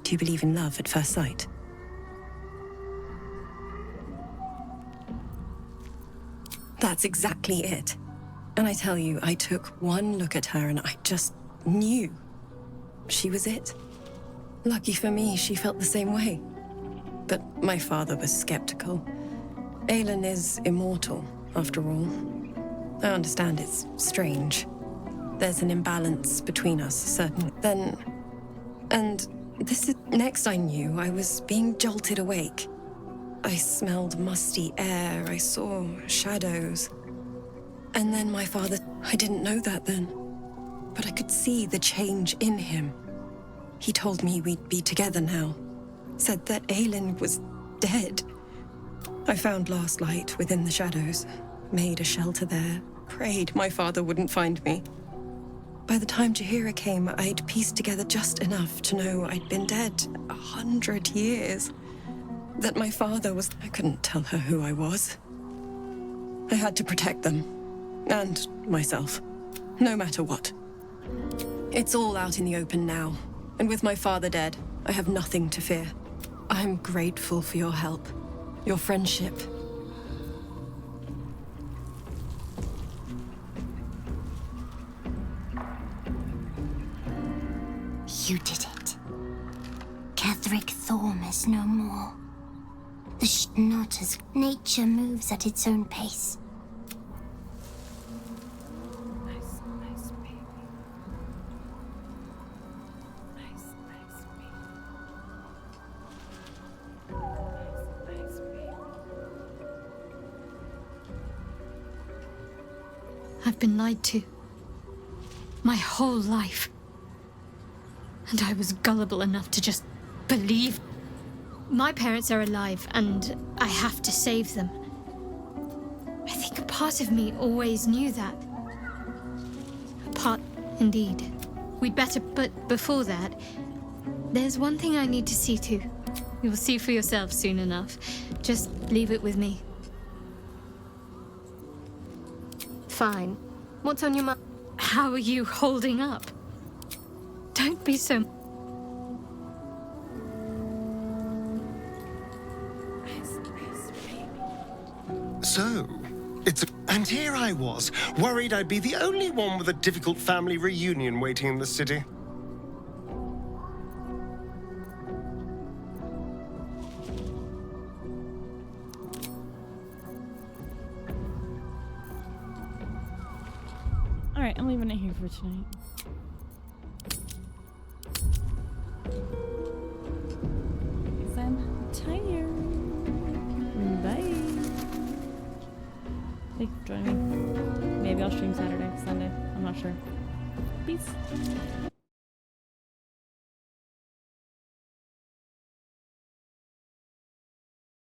do you believe in love at first sight? That's exactly it. And I tell you, I took one look at her and I just knew she was it. Lucky for me, she felt the same way. But my father was skeptical. Aelin is immortal, after all. I understand it's strange. There's an imbalance between us, certainly. Then... And this is... Next I knew, I was being jolted awake. I smelled musty air, I saw shadows. And then my father... I didn't know that then. But I could see the change in him. He told me we'd be together now. Said that Aelin was dead. I found last light within the shadows. Made a shelter there. Prayed my father wouldn't find me. By the time Jaheira came, I'd pieced together just enough to know I'd been dead 100 years. That my father was... I couldn't tell her who I was. I had to protect them. And myself. No matter what. It's all out in the open now. And with my father dead, I have nothing to fear. I'm grateful for your help. Your friendship. You did it. Catherick Thorm is no more. The not as nature moves at its own pace. Nice baby. Nice baby. I've been lied to. My whole life. And I was gullible enough to just believe. My parents are alive, and I have to save them. I think a part of me always knew that. A part, indeed. We'd better, but before that, there's one thing I need to see to. You'll see for yourself soon enough. Just leave it with me. Fine. What's on your mind? How are you holding up? Don't be so... So, and here I was, worried I'd be the only one with a difficult family reunion waiting in the city. Alright, I'm leaving it here for tonight. Because I'm tired. Bye. Thank you for joining me. Maybe I'll stream Saturday, Sunday. I'm not sure. Peace.